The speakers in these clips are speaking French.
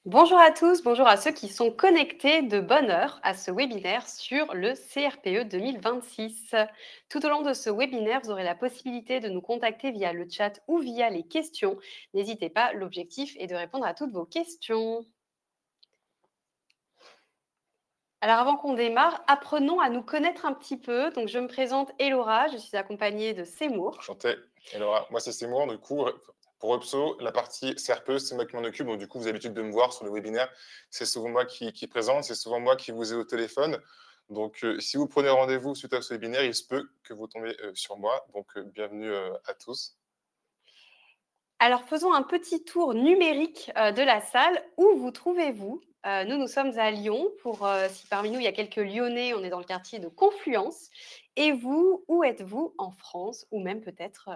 Bonjour à tous, bonjour à ceux qui sont connectés de bonne heure à ce webinaire sur le CRPE 2026. Tout au long de ce webinaire, vous aurez la possibilité de nous contacter via le chat ou via les questions. N'hésitez pas, l'objectif est de répondre à toutes vos questions. Alors avant qu'on démarre, apprenons à nous connaître un petit peu. Donc je me présente Elora, je suis accompagnée de Seymour. Enchanté. Et Laura, moi c'est Seymour, du coup, pour Upso, la partie CRPE, c'est moi qui m'en occupe. Donc du coup, vous avez l'habitude de me voir sur le webinaire. C'est souvent moi qui présente, c'est souvent moi qui vous ai au téléphone. Donc si vous prenez rendez-vous suite à ce webinaire, il se peut que vous tombiez sur moi. Donc bienvenue à tous. Alors faisons un petit tour numérique de la salle. Où vous trouvez-vous? Nous sommes à Lyon. Si parmi nous, il y a quelques Lyonnais, on est dans le quartier de Confluence. Et vous, où êtes-vous en France ou même peut-être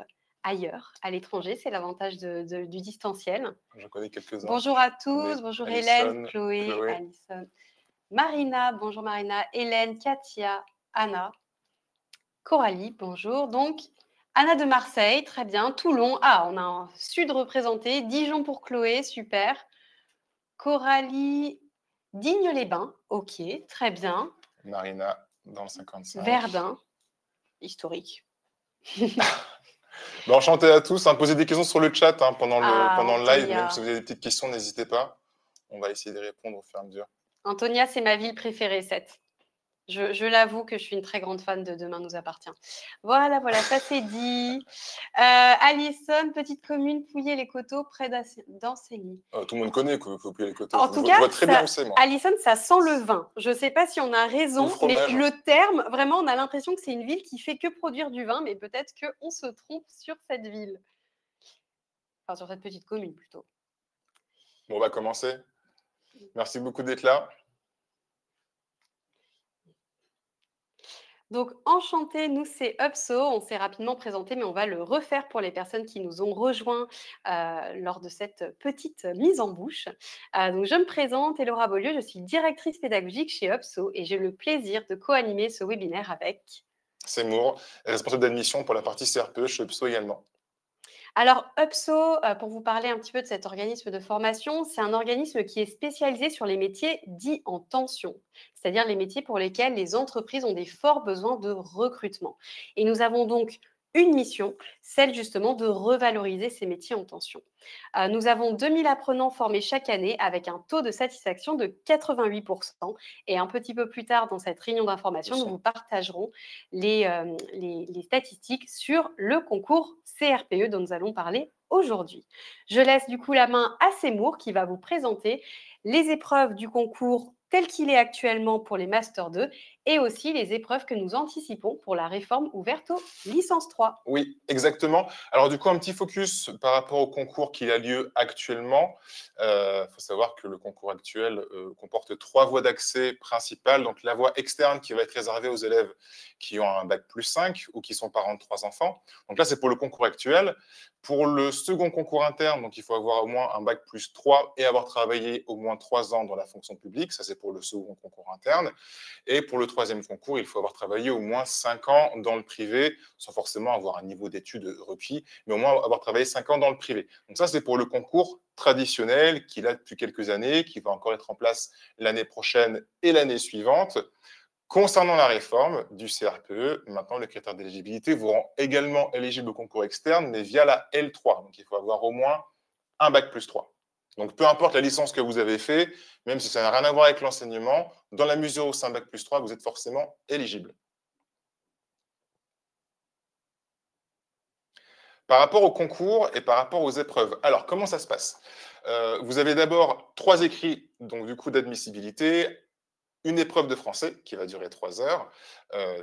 ailleurs, à l'étranger? C'est l'avantage du distanciel. J'en connais quelques-uns. Bonjour à On est tous. Bonjour Hélène, Alison, Chloé, Chloé. Alison, Marina. Bonjour Marina, Hélène, Katia, Anna. Coralie, bonjour. Donc, Anna de Marseille, très bien. Toulon, on a un sud représenté. Dijon pour Chloé, super. Coralie, Digne-les-Bains, ok, très bien. Marina dans le 55. Verdun, historique. Bon, enchanté à tous. Posez des questions sur le chat pendant le live. Même Antonia. si vous avez des petites questions, n'hésitez pas. On va essayer de répondre au fur et à mesure. Antonia, c'est ma ville préférée, cette. Je l'avoue que je suis une très grande fan de Demain nous appartient. Voilà, ça c'est dit. Alison, petite commune, Pouillé les Coteaux, près d'Ancenis. Tout le monde connaît que vous pouvez les coteaux. En Je tout cas, vois très bien où c'est, moi. Alison, ça sent le vin. Je ne sais pas si on a Ou le raison, mais fromage. le terme, vraiment, on a l'impression que c'est une ville qui fait que produire du vin, mais peut-être qu'on se trompe sur cette ville. Enfin, sur cette petite commune, plutôt. Bon, on va commencer. Merci beaucoup d'être là. Donc, enchanté, nous, c'est Upso. On s'est rapidement présenté, mais on va le refaire pour les personnes qui nous ont rejoints lors de cette petite mise en bouche. Donc, je me présente, Elora Beaulieu, je suis directrice pédagogique chez Upso et j'ai le plaisir de co-animer ce webinaire avec... Seymour, responsable d'admission pour la partie CRPE chez UPSO également. Alors, UPSO, pour vous parler un petit peu de cet organisme de formation, c'est un organisme qui est spécialisé sur les métiers dits en tension, c'est-à-dire les métiers pour lesquels les entreprises ont des forts besoins de recrutement. Et nous avons donc une mission, celle justement de revaloriser ces métiers en tension. Nous avons 2000 apprenants formés chaque année avec un taux de satisfaction de 88%. Et un petit peu plus tard dans cette réunion d'information, nous vous partagerons les statistiques sur le concours CRPE dont nous allons parler aujourd'hui. Je laisse du coup la main à Seymour qui va vous présenter les épreuves du concours tel qu'il est actuellement pour les Master 2 et aussi les épreuves que nous anticipons pour la réforme ouverte aux licences 3. Oui, exactement. Alors du coup, un petit focus par rapport au concours qui a lieu actuellement. Il faut savoir que le concours actuel comporte 3 voies d'accès principales. Donc la voie externe qui va être réservée aux élèves qui ont un bac plus 5 ou qui sont parents de 3 enfants. Donc là, c'est pour le concours actuel. Pour le second concours interne, donc il faut avoir au moins un bac plus 3 et avoir travaillé au moins 3 ans dans la fonction publique. Ça, c'est pour le second concours interne. Et pour le troisième concours, il faut avoir travaillé au moins 5 ans dans le privé, sans forcément avoir un niveau d'études requis, mais au moins avoir travaillé 5 ans dans le privé. Donc ça, c'est pour le concours traditionnel qu'il a depuis quelques années, qui va encore être en place l'année prochaine et l'année suivante. Concernant la réforme du CRPE, maintenant, les critères d'éligibilité vous rend également éligible au concours externe, mais via la L3. Donc, il faut avoir au moins un bac plus 3. Donc, peu importe la licence que vous avez fait, même si ça n'a rien à voir avec l'enseignement, dans la mesure où c'est un bac plus 3, vous êtes forcément éligible. Par rapport au concours et par rapport aux épreuves, alors, comment ça se passe? Vous avez d'abord 3 écrits, donc du coup, d'admissibilité, une épreuve de français qui va durer 3 heures,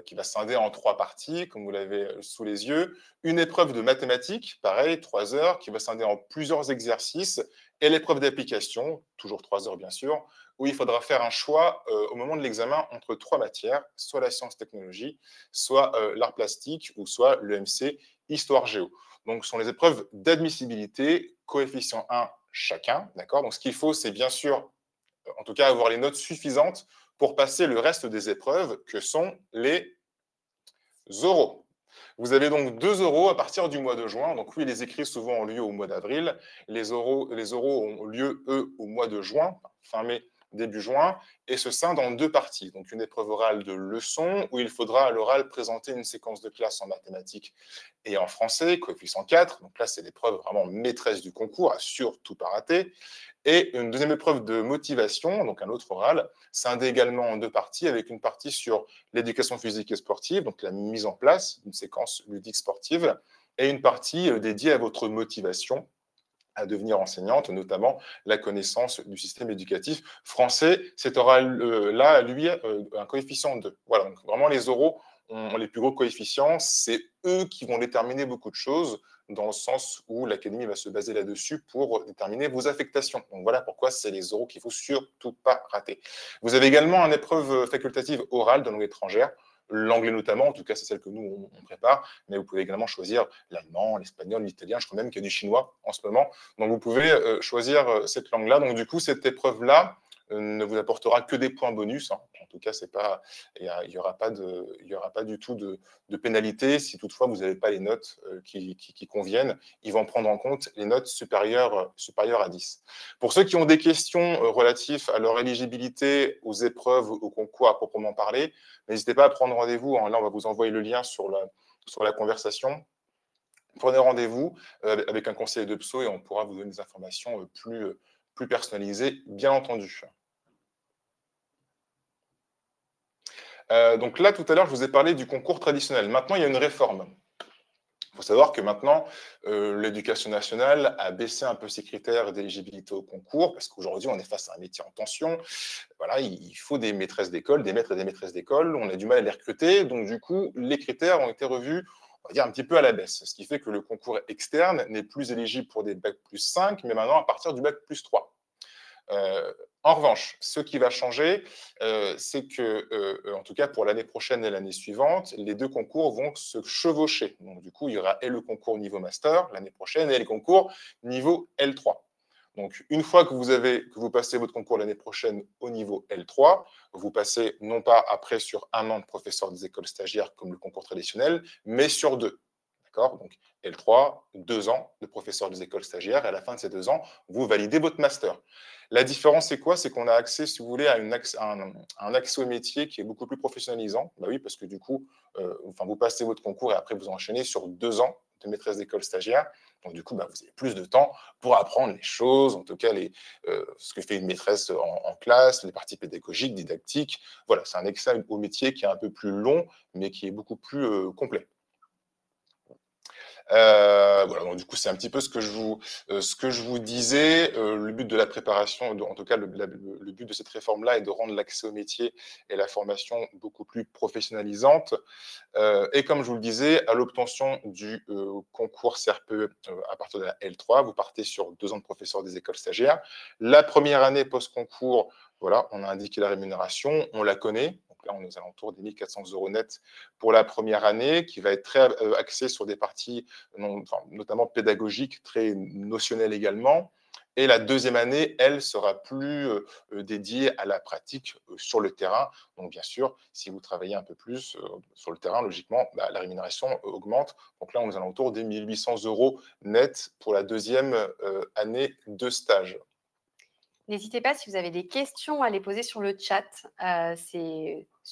qui va se scinder en 3 parties, comme vous l'avez sous les yeux. Une épreuve de mathématiques, pareil, 3 heures, qui va se scinder en plusieurs exercices. Et l'épreuve d'application, toujours 3 heures bien sûr, où il faudra faire un choix au moment de l'examen entre 3 matières, soit la science-technologie, soit l'art plastique, ou soit l'EMC, histoire-géo. Donc, ce sont les épreuves d'admissibilité, coefficient 1 chacun, d'accord? Donc, ce qu'il faut, c'est bien sûr, en tout cas, avoir les notes suffisantes pour passer le reste des épreuves que sont les oraux. Vous avez donc 2 oraux à partir du mois de juin. Donc oui, les écrits souvent ont lieu au mois d'avril. Les oraux ont lieu, eux, au mois de juin, fin mai, début juin, et se scindent en 2 parties. Donc une épreuve orale de leçon, où il faudra à l'oral présenter une séquence de classe en mathématiques et en français, coefficient 4. Donc là, c'est l'épreuve vraiment maîtresse du concours, à surtout pas rater. Et une deuxième épreuve de motivation, donc un autre oral, scindé également en 2 parties, avec une partie sur l'éducation physique et sportive, donc la mise en place d'une séquence ludique sportive, et une partie dédiée à votre motivation à devenir enseignante, notamment la connaissance du système éducatif français. Cet oral-là, lui, un coefficient 2. Voilà, donc vraiment les oraux ont les plus gros coefficients. C'est eux qui vont déterminer beaucoup de choses, dans le sens où l'académie va se baser là-dessus pour déterminer vos affectations. Donc voilà pourquoi c'est les oraux qu'il ne faut surtout pas rater. Vous avez également une épreuve facultative orale de langue étrangère, l'anglais notamment, en tout cas c'est celle que nous on prépare, mais vous pouvez également choisir l'allemand, l'espagnol, l'italien, je crois même qu'il y a du chinois en ce moment. Donc vous pouvez choisir cette langue-là. Donc du coup, cette épreuve-là ne vous apportera que des points bonus, hein. En tout cas, il n'y aura pas du tout de pénalité si toutefois vous n'avez pas les notes qui conviennent. Ils vont prendre en compte les notes supérieures à 10. Pour ceux qui ont des questions relatives à leur éligibilité aux épreuves, au concours à proprement parler, n'hésitez pas à prendre rendez-vous. Là, on va vous envoyer le lien sur la conversation. Prenez rendez-vous avec un conseiller de PSO et on pourra vous donner des informations plus personnalisées, bien entendu. Donc là, tout à l'heure, je vous ai parlé du concours traditionnel. Maintenant, il y a une réforme. Il faut savoir que maintenant, l'éducation nationale a baissé un peu ses critères d'éligibilité au concours, parce qu'aujourd'hui, on est face à un métier en tension. Voilà, il faut des maîtresses d'école, des maîtres et des maîtresses d'école. On a du mal à les recruter. Donc, du coup, les critères ont été revus, on va dire, un petit peu à la baisse. Ce qui fait que le concours externe n'est plus éligible pour des bac plus 5, mais maintenant à partir du bac plus 3. En revanche, ce qui va changer, c'est que, en tout cas pour l'année prochaine et l'année suivante, les 2 concours vont se chevaucher. Donc, du coup, il y aura et le concours niveau master l'année prochaine et les concours niveau L3. Donc, une fois que vous passez votre concours l'année prochaine au niveau L3, vous passez non pas après sur 1 an de professeur des écoles stagiaires comme le concours traditionnel, mais sur 2. D'accord? Donc, L3, 2 ans de professeur des écoles stagiaires, et à la fin de ces 2 ans, vous validez votre master. La différence, c'est quoi? C'est qu'on a accès, si vous voulez, à un accès au métier qui est beaucoup plus professionnalisant. Bah oui, parce que du coup, vous passez votre concours et après vous enchaînez sur 2 ans de maîtresse d'école stagiaire. Donc du coup, bah, vous avez plus de temps pour apprendre les choses, en tout cas ce que fait une maîtresse en classe, les parties pédagogiques, didactiques. Voilà, c'est un accès au métier qui est un peu plus long, mais qui est beaucoup plus complet. Voilà, donc du coup, c'est un petit peu ce que je vous disais. Le but de la préparation, en tout cas, le but de cette réforme-là est de rendre l'accès au métier et la formation beaucoup plus professionnalisante. Et comme je vous le disais, à l'obtention du concours CRPE à partir de la L3, vous partez sur 2 ans de professeur des écoles stagiaires. La première année post-concours, voilà, on a indiqué la rémunération, on la connaît. Donc là, on est aux alentours des 1 400 € net pour la première année, qui va être très axée sur des parties notamment pédagogiques, très notionnelles également. Et la deuxième année, elle, sera plus dédiée à la pratique sur le terrain. Donc, bien sûr, si vous travaillez un peu plus sur le terrain, logiquement, bah, la rémunération augmente. Donc là, on est aux alentours des 1 800 € net pour la deuxième année de stage. N'hésitez pas si vous avez des questions à les poser sur le chat.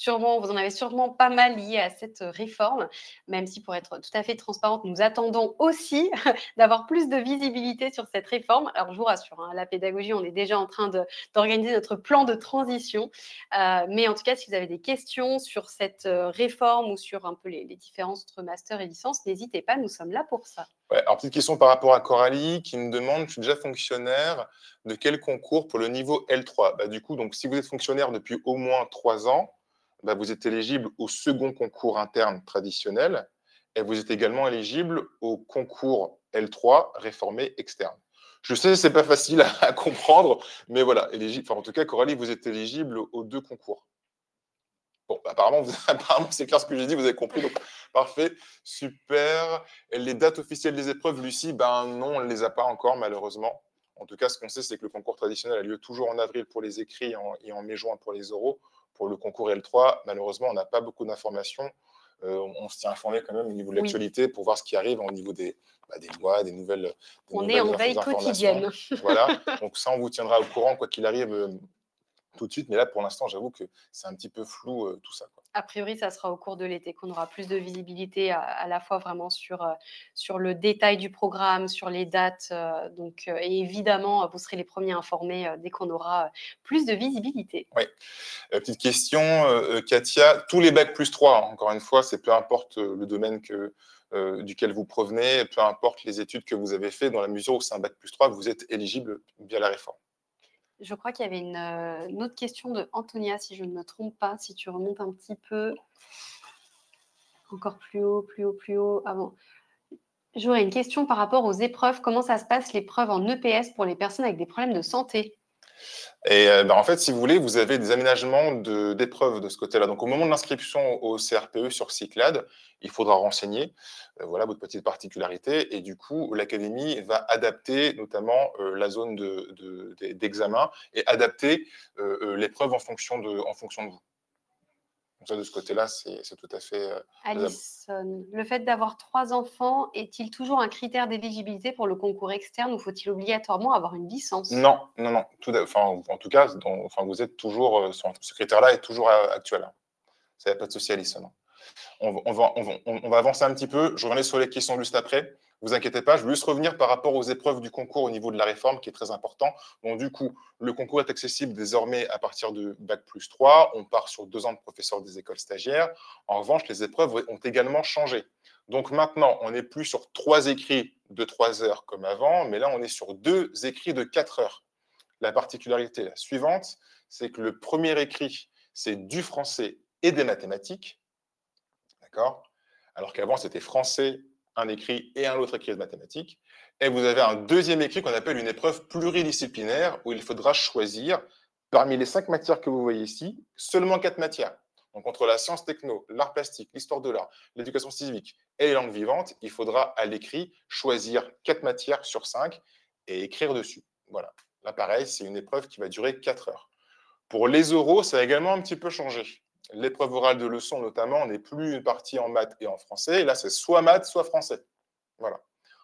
Vous en avez sûrement pas mal liées à cette réforme, même si pour être tout à fait transparente, nous attendons aussi d'avoir plus de visibilité sur cette réforme. Alors je vous rassure, hein, la pédagogie, on est déjà en train d'organiser notre plan de transition. Mais en tout cas, si vous avez des questions sur cette réforme ou sur un peu les différences entre master et licence, n'hésitez pas, nous sommes là pour ça. Ouais, alors, petite question par rapport à Coralie qui me demande, je suis déjà fonctionnaire, de quel concours pour le niveau L3? Bah, du coup, donc, si vous êtes fonctionnaire depuis au moins 3 ans, bah, vous êtes éligible au second concours interne traditionnel et vous êtes également éligible au concours L3 réformé externe. Je sais, c'est pas facile à comprendre, mais voilà, en tout cas, Coralie, vous êtes éligible aux 2 concours. Bon, apparemment, apparemment c'est clair ce que j'ai dit, vous avez compris, donc parfait, super. Et les dates officielles des épreuves, Lucie, ben non, on ne les a pas encore, malheureusement. En tout cas, ce qu'on sait, c'est que le concours traditionnel a lieu toujours en avril pour les écrits et en mai-juin pour les oraux. Pour le concours L3, malheureusement, on n'a pas beaucoup d'informations. on se tient informé quand même au niveau de Oui, l'actualité pour voir ce qui arrive au niveau des lois, des on est en veille informations. quotidienne. Voilà, donc ça, on vous tiendra au courant, quoi qu'il arrive, tout de suite. Mais là, pour l'instant, j'avoue que c'est un petit peu flou, tout ça, quoi. A priori, ça sera au cours de l'été qu'on aura plus de visibilité à la fois vraiment sur le détail du programme, sur les dates, et évidemment, vous serez les premiers informés, dès qu'on aura, plus de visibilité. Oui. Petite question, Katia, tous les bacs plus 3, hein, encore une fois, c'est peu importe le domaine duquel vous provenez, peu importe les études que vous avez fait, dans la mesure où c'est un bac plus 3, vous êtes éligible via la réforme. Je crois qu'il y avait une autre question de Antonia, si je ne me trompe pas, si tu remontes un petit peu. Encore plus haut, plus haut, plus haut. Ah bon. J'aurais une question par rapport aux épreuves. Comment ça se passe, l'épreuve en EPS pour les personnes avec des problèmes de santé? Et en fait, si vous voulez, vous avez des aménagements d'épreuves de ce côté-là. Donc, au moment de l'inscription au CRPE sur Cyclades, il faudra renseigner voilà, votre petite particularité. Et du coup, l'académie va adapter notamment la zone d'examen et adapter l'épreuve en fonction de vous. Donc, ça, de ce côté-là, c'est tout à fait faisable. Alison, le fait d'avoir 3 enfants est-il toujours un critère d'éligibilité pour le concours externe ou faut-il obligatoirement avoir une licence? Non, non, non. Enfin, en tout cas, vous êtes toujours, ce critère-là est toujours actuel, hein. Ça, il n'y a pas de souci, Alison. On va avancer un petit peu. Je reviens sur les questions juste après. Vous inquiétez pas, je veux juste revenir par rapport aux épreuves du concours au niveau de la réforme, qui est très important. Donc, du coup, le concours est accessible désormais à partir de Bac plus 3. On part sur 2 ans de professeur des écoles stagiaires. En revanche, les épreuves ont également changé. Donc maintenant, on n'est plus sur 3 écrits de 3 heures comme avant, mais là, on est sur 2 écrits de 4 heures. La particularité la suivante, c'est que le premier écrit, c'est du français et des mathématiques. D'accord? Alors qu'avant, c'était français, un écrit et un autre écrit de mathématiques. Et vous avez un deuxième écrit qu'on appelle une épreuve pluridisciplinaire où il faudra choisir parmi les 5 matières que vous voyez ici, seulement 4 matières. Donc, entre la science techno, l'art plastique, l'histoire de l'art, l'éducation civique et les langues vivantes, il faudra à l'écrit choisir 4 matières sur 5 et écrire dessus. Voilà. Là, pareil, c'est une épreuve qui va durer 4 heures. Pour les oraux, ça a également un petit peu changé. L'épreuve orale de leçon, notamment, n'est plus une partie en maths et en français. Et là, c'est soit maths, soit français. Voilà.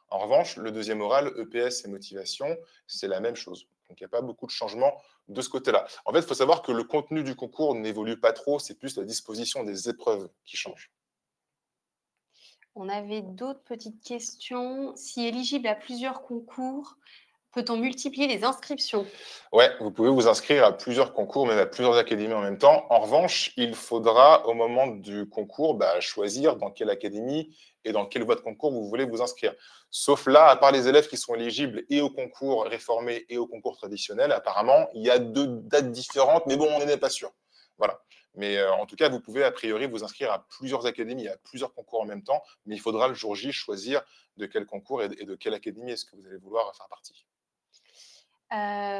En revanche, le deuxième oral, EPS et motivation, c'est la même chose. Donc, il n'y a pas beaucoup de changements de ce côté-là. En fait, il faut savoir que le contenu du concours n'évolue pas trop, c'est plus la disposition des épreuves qui change. On avait d'autres petites questions. Si éligible à plusieurs concours, peut-on multiplier les inscriptions? Ouais, vous pouvez vous inscrire à plusieurs concours, même à plusieurs académies en même temps. En revanche, il faudra, au moment du concours, choisir dans quelle académie et dans quelle voie de concours vous voulez vous inscrire. Sauf là, à part les élèves qui sont éligibles et au concours réformé et au concours traditionnel, apparemment, il y a 2 dates différentes, mais bon, on n'en est pas sûr. Voilà. Mais en tout cas, vous pouvez a priori vous inscrire à plusieurs académies, à plusieurs concours en même temps, mais il faudra le jour J choisir de quel concours et de quelle académie est-ce que vous allez vouloir faire partie.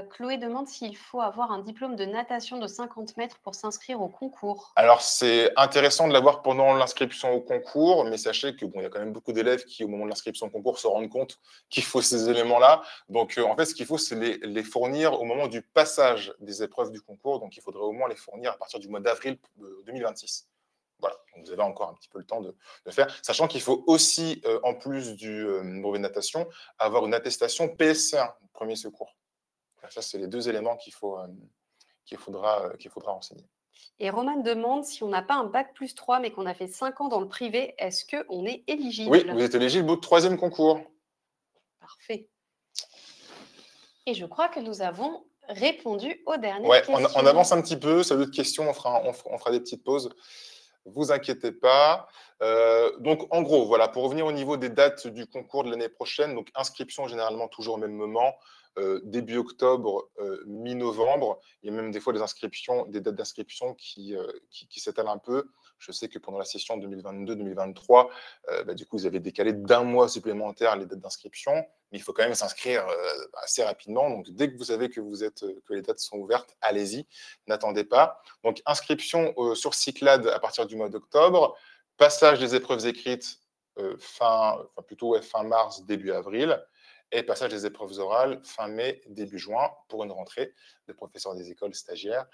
Chloé demande s'il faut avoir un diplôme de natation de 50 mètres pour s'inscrire au concours. Alors, c'est intéressant de l'avoir pendant l'inscription au concours, mais sachez que bon, il y a quand même beaucoup d'élèves qui, au moment de l'inscription au concours, se rendent compte qu'il faut ces éléments-là. Donc, en fait, ce qu'il faut, c'est les fournir au moment du passage des épreuves du concours. Donc, il faudrait au moins les fournir à partir du mois d'avril 2026. Voilà, donc vous avez encore un petit peu le temps de faire, sachant qu'il faut aussi, en plus du brevet de natation, avoir une attestation PSC1, premier secours. Ça, c'est les 2 éléments qu'il faudra renseigner. Et Romane demande si on n'a pas un bac plus 3, mais qu'on a fait 5 ans dans le privé, est-ce qu'on est Oui, éligible? vous êtes éligible au 3e concours. Parfait. Et je crois que nous avons répondu aux dernières Ouais, on questions. avance un petit peu. Ça d'autres questions, on fera des petites pauses. Vous inquiétez pas. Donc, en gros, voilà, pour revenir au niveau des dates du concours de l'année prochaine, donc inscription généralement toujours au même moment, début octobre, mi-novembre. Il y a même des fois des dates d'inscription qui s'étalent un peu. Je sais que pendant la session 2022-2023, du coup, vous avez décalé d'1 mois supplémentaire les dates d'inscription, mais il faut quand même s'inscrire assez rapidement. Donc, dès que vous savez que les dates sont ouvertes, allez-y, n'attendez pas. Donc, inscription sur Cyclades à partir du mois d'octobre, passage des épreuves écrites fin mars, début avril, et passage des épreuves orales fin mai, début juin, pour une rentrée de professeurs des écoles stagiaires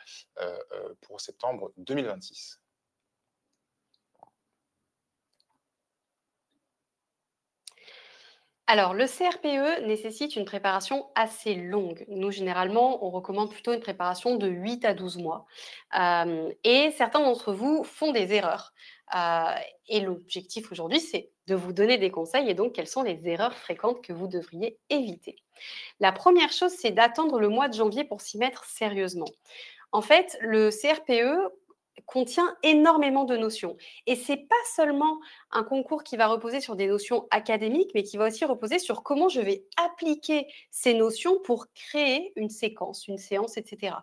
pour septembre 2026. Alors, le CRPE nécessite une préparation assez longue. Nous, généralement, on recommande plutôt une préparation de 8 à 12 mois. Et certains d'entre vous font des erreurs. Euh, et l'objectif aujourd'hui, c'est de vous donner des conseils et donc quelles sont les erreurs fréquentes que vous devriez éviter. La première chose, c'est d'attendre le mois de janvier pour s'y mettre sérieusement. En fait, le CRPE contient énormément de notions. Et c'est pas seulement un concours qui va reposer sur des notions académiques, mais qui va aussi reposer sur comment je vais appliquer ces notions pour créer une séquence, une séance, etc.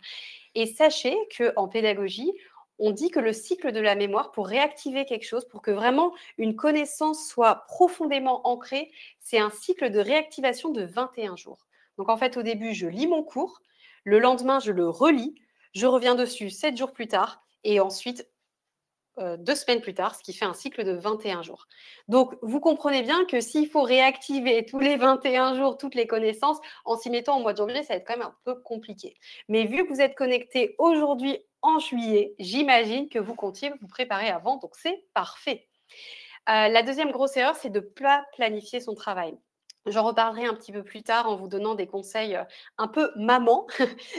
Et sachez qu'en pédagogie, on dit que le cycle de la mémoire, pour réactiver quelque chose, pour que vraiment une connaissance soit profondément ancrée, c'est un cycle de réactivation de 21 jours. Donc en fait, au début, je lis mon cours, le lendemain, je le relis, je reviens dessus 7 jours plus tard, et ensuite 2 semaines plus tard, ce qui fait un cycle de 21 jours. Donc, vous comprenez bien que s'il faut réactiver tous les 21 jours toutes les connaissances, en s'y mettant au mois de janvier, ça va être quand même un peu compliqué. Mais vu que vous êtes connecté aujourd'hui en juillet, j'imagine que vous comptiez vous préparer avant, donc c'est parfait. La deuxième grosse erreur, c'est de ne pas planifier son travail. J'en reparlerai un petit peu plus tard en vous donnant des conseils un peu maman,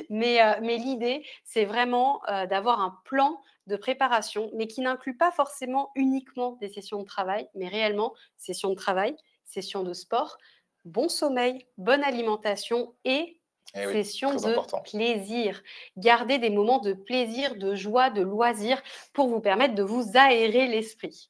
mais l'idée, c'est vraiment d'avoir un plan de préparation, mais qui n'inclut pas forcément uniquement des sessions de travail, mais réellement sessions de travail, sessions de sport, bon sommeil, bonne alimentation et Eh oui, sessions très de important. plaisir. Gardez des moments de plaisir, de joie, de loisir pour vous permettre de vous aérer l'esprit.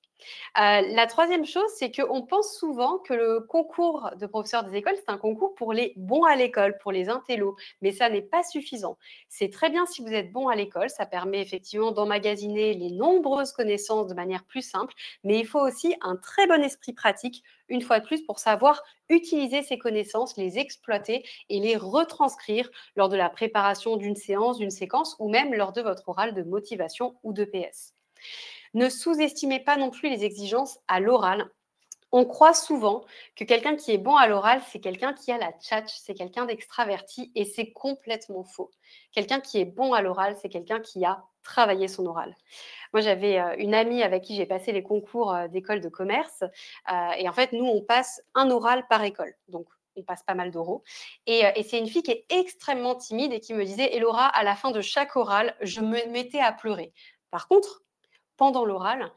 La troisième chose, c'est qu'on pense souvent que le concours de professeur des écoles, c'est un concours pour les bons à l'école, pour les intellos, mais ça n'est pas suffisant. C'est très bien si vous êtes bon à l'école, ça permet effectivement d'emmagasiner les nombreuses connaissances de manière plus simple, mais il faut aussi un très bon esprit pratique, une fois de plus, pour savoir utiliser ces connaissances, les exploiter et les retranscrire lors de la préparation d'une séance, d'une séquence ou même lors de votre oral de motivation ou de PS. Ne sous-estimez pas non plus les exigences à l'oral. On croit souvent que quelqu'un qui est bon à l'oral, c'est quelqu'un qui a la tchatche, c'est quelqu'un d'extraverti et c'est complètement faux. Quelqu'un qui est bon à l'oral, c'est quelqu'un qui a travaillé son oral. Moi, j'avais une amie avec qui j'ai passé les concours d'école de commerce et en fait, nous, on passe un oral par école. Donc, on passe pas mal d'oraux. Et c'est une fille qui est extrêmement timide et qui me disait, Elora, à la fin de chaque oral, je me mettais à pleurer. Par contre, pendant l'oral,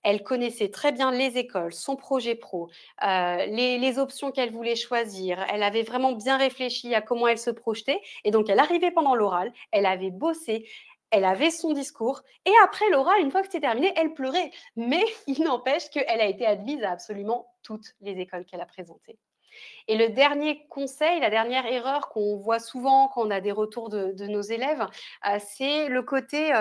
elle connaissait très bien les écoles, son projet pro, les options qu'elle voulait choisir. Elle avait vraiment bien réfléchi à comment elle se projetait. Et donc, elle arrivait pendant l'oral, elle avait bossé, elle avait son discours. Et après l'oral, une fois que c'était terminé, elle pleurait. Mais il n'empêche qu'elle a été admise à absolument toutes les écoles qu'elle a présentées. Et le dernier conseil, la dernière erreur qu'on voit souvent quand on a des retours de nos élèves, c'est le côté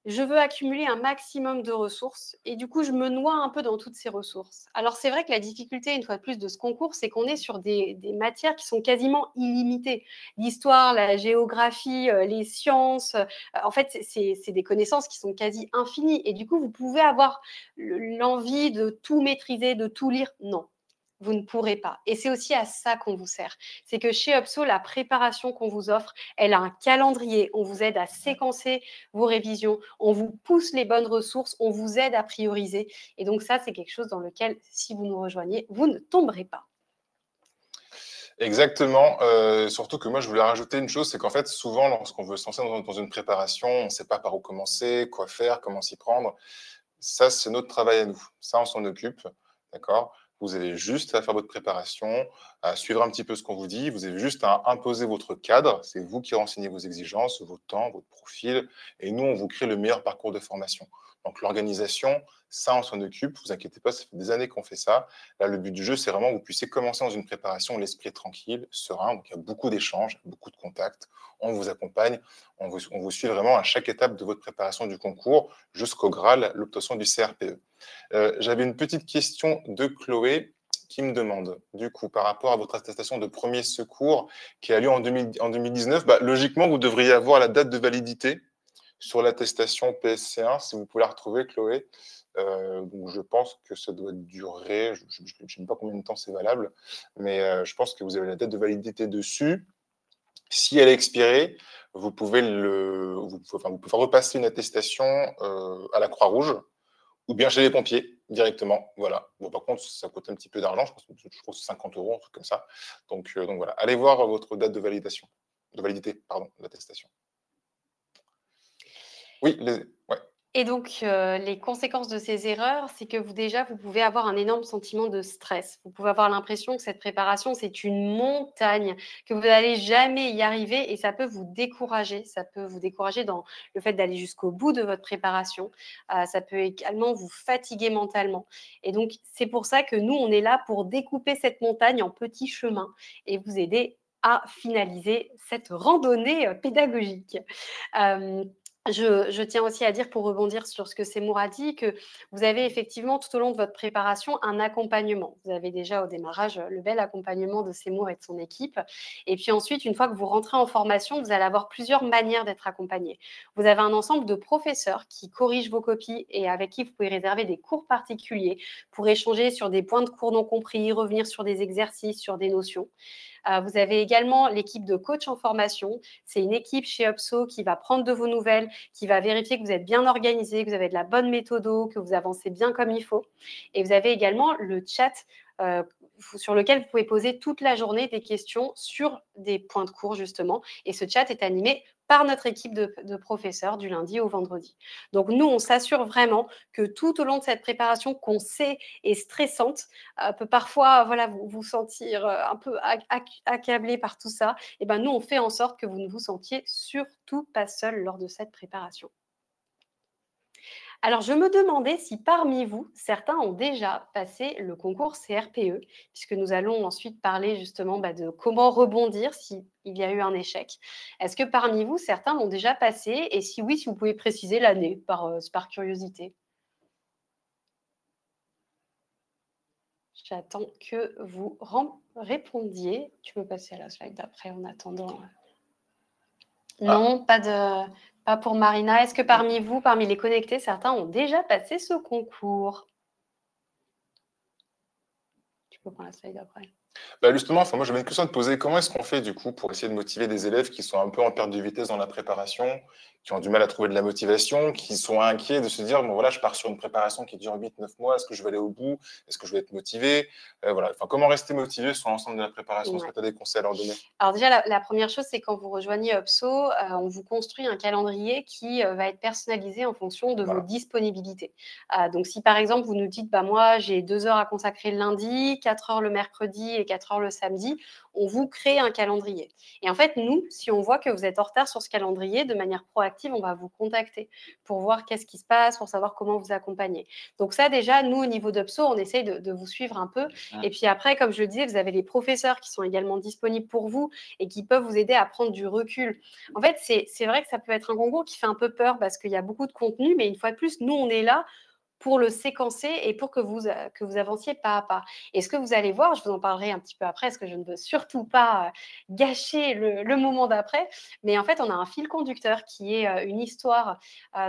je veux accumuler un maximum de ressources et du coup, je me noie un peu dans toutes ces ressources. Alors, c'est vrai que la difficulté, une fois de plus, de ce concours, c'est qu'on est sur des matières qui sont quasiment illimitées. L'histoire, la géographie, les sciences, en fait, c'est des connaissances qui sont quasi infinies. Et du coup, vous pouvez avoir l'envie de tout maîtriser, de tout lire. Non, vous ne pourrez pas. Et c'est aussi à ça qu'on vous sert. C'est que chez Upso, la préparation qu'on vous offre, elle a un calendrier. On vous aide à séquencer vos révisions, on vous pousse les bonnes ressources, on vous aide à prioriser. Et donc ça, c'est quelque chose dans lequel, si vous nous rejoignez, vous ne tomberez pas. Exactement. Surtout que moi, je voulais rajouter une chose, c'est qu'en fait, souvent, lorsqu'on veut se lancer dans une préparation, on ne sait pas par où commencer, quoi faire, comment s'y prendre. Ça, c'est notre travail à nous. Ça, on s'en occupe. D'accord? Vous avez juste à faire votre préparation, à suivre un petit peu ce qu'on vous dit. Vous avez juste à imposer votre cadre. C'est vous qui renseignez vos exigences, votre temps, votre profil. Et nous, on vous crée le meilleur parcours de formation. Donc, l'organisation, ça, on s'en occupe. Vous inquiétez pas, ça fait des années qu'on fait ça. Là, le but du jeu, c'est vraiment que vous puissiez commencer dans une préparation, l'esprit tranquille, serein. Donc, il y a beaucoup d'échanges, beaucoup de contacts. On vous accompagne. On vous suit vraiment à chaque étape de votre préparation du concours jusqu'au Graal, l'obtention du CRPE. J'avais une petite question de Chloé qui me demande, du coup, par rapport à votre attestation de premier secours qui a lieu en 2019, bah, logiquement, vous devriez avoir la date de validité sur l'attestation PSC1, si vous pouvez la retrouver, Chloé. Donc je pense que ça doit durer, je ne sais pas combien de temps c'est valable, mais je pense que vous avez la date de validité dessus. Si elle est expirée, vous pouvez repasser une attestation à la Croix-Rouge ou bien chez les pompiers directement. Voilà. Bon, par contre, ça coûte un petit peu d'argent, je crois que c'est 50 euros, un truc comme ça. Donc voilà, allez voir votre date de validation, de validité, pardon, de l'attestation. Oui, ouais. Et donc, les conséquences de ces erreurs, c'est que vous pouvez avoir un énorme sentiment de stress. Vous pouvez avoir l'impression que cette préparation, c'est une montagne, que vous n'allez jamais y arriver et ça peut vous décourager. Ça peut vous décourager dans le fait d'aller jusqu'au bout de votre préparation. Ça peut également vous fatiguer mentalement. Et donc, c'est pour ça que nous, on est là pour découper cette montagne en petits chemins et vous aider à finaliser cette randonnée pédagogique. Je tiens aussi à dire, pour rebondir sur ce que Seymour a dit, que vous avez effectivement tout au long de votre préparation un accompagnement. Vous avez déjà au démarrage le bel accompagnement de Seymour et de son équipe. Et puis ensuite, une fois que vous rentrez en formation, vous allez avoir plusieurs manières d'être accompagné. Vous avez un ensemble de professeurs qui corrigent vos copies et avec qui vous pouvez réserver des cours particuliers pour échanger sur des points de cours non compris, revenir sur des exercices, sur des notions. Vous avez également l'équipe de coach en formation. C'est une équipe chez Upso qui va prendre de vos nouvelles, qui va vérifier que vous êtes bien organisé, que vous avez de la bonne méthode, que vous avancez bien comme il faut. Et vous avez également le chat sur lequel vous pouvez poser toute la journée des questions sur des points de cours, justement. Et ce chat est animé par notre équipe de professeurs du lundi au vendredi. Donc, nous, on s'assure vraiment que tout au long de cette préparation qu'on sait est stressante, peut parfois vous sentir un peu accablé par tout ça. Et ben, nous, on fait en sorte que vous ne vous sentiez surtout pas seul lors de cette préparation. Alors, je me demandais si parmi vous, certains ont déjà passé le concours CRPE, puisque nous allons ensuite parler justement de comment rebondir s'il y a eu un échec. Est-ce que parmi vous, certains l'ont déjà passé? Et si oui, si vous pouvez préciser l'année par curiosité. J'attends que vous répondiez. Tu peux passer à la slide d'après en attendant. Non, pas pour Marina. Est-ce que parmi vous, parmi les connectés, certains ont déjà passé ce concours? Tu peux prendre la slide après. Justement, moi j'avais une question à te poser. Comment est-ce qu'on fait du coup pour essayer de motiver des élèves qui sont un peu en perte de vitesse dans la préparation, qui ont du mal à trouver de la motivation, qui sont inquiets de se dire, bon voilà, je pars sur une préparation qui dure 8-9 mois, est-ce que je vais aller au bout? Est-ce que je vais être motivé? Voilà. Comment rester motivé sur l'ensemble de la préparation? Est-ce que tu as des conseils à leur donner? Alors déjà, la première chose, c'est quand vous rejoignez Upso, on vous construit un calendrier qui va être personnalisé en fonction de vos disponibilités. Donc si par exemple, vous nous dites, moi j'ai 2 heures à consacrer le lundi, 4 heures le mercredi et 4 heures le samedi, on vous crée un calendrier. Et en fait, nous, si on voit que vous êtes en retard sur ce calendrier, de manière proactive, on va vous contacter pour voir qu'est-ce qui se passe, pour savoir comment vous accompagner. Donc ça, déjà, nous, au niveau d'Upso, on essaye de vous suivre un peu. Et puis après, comme je le disais, vous avez les professeurs qui sont également disponibles pour vous et qui peuvent vous aider à prendre du recul. En fait, c'est vrai que ça peut être un concours qui fait un peu peur parce qu'il y a beaucoup de contenu, mais une fois de plus, nous, on est là pour le séquencer et pour que vous avanciez pas à pas. Et ce que vous allez voir, je vous en parlerai un petit peu après, parce que je ne veux surtout pas gâcher le moment d'après, mais en fait, on a un fil conducteur qui est une histoire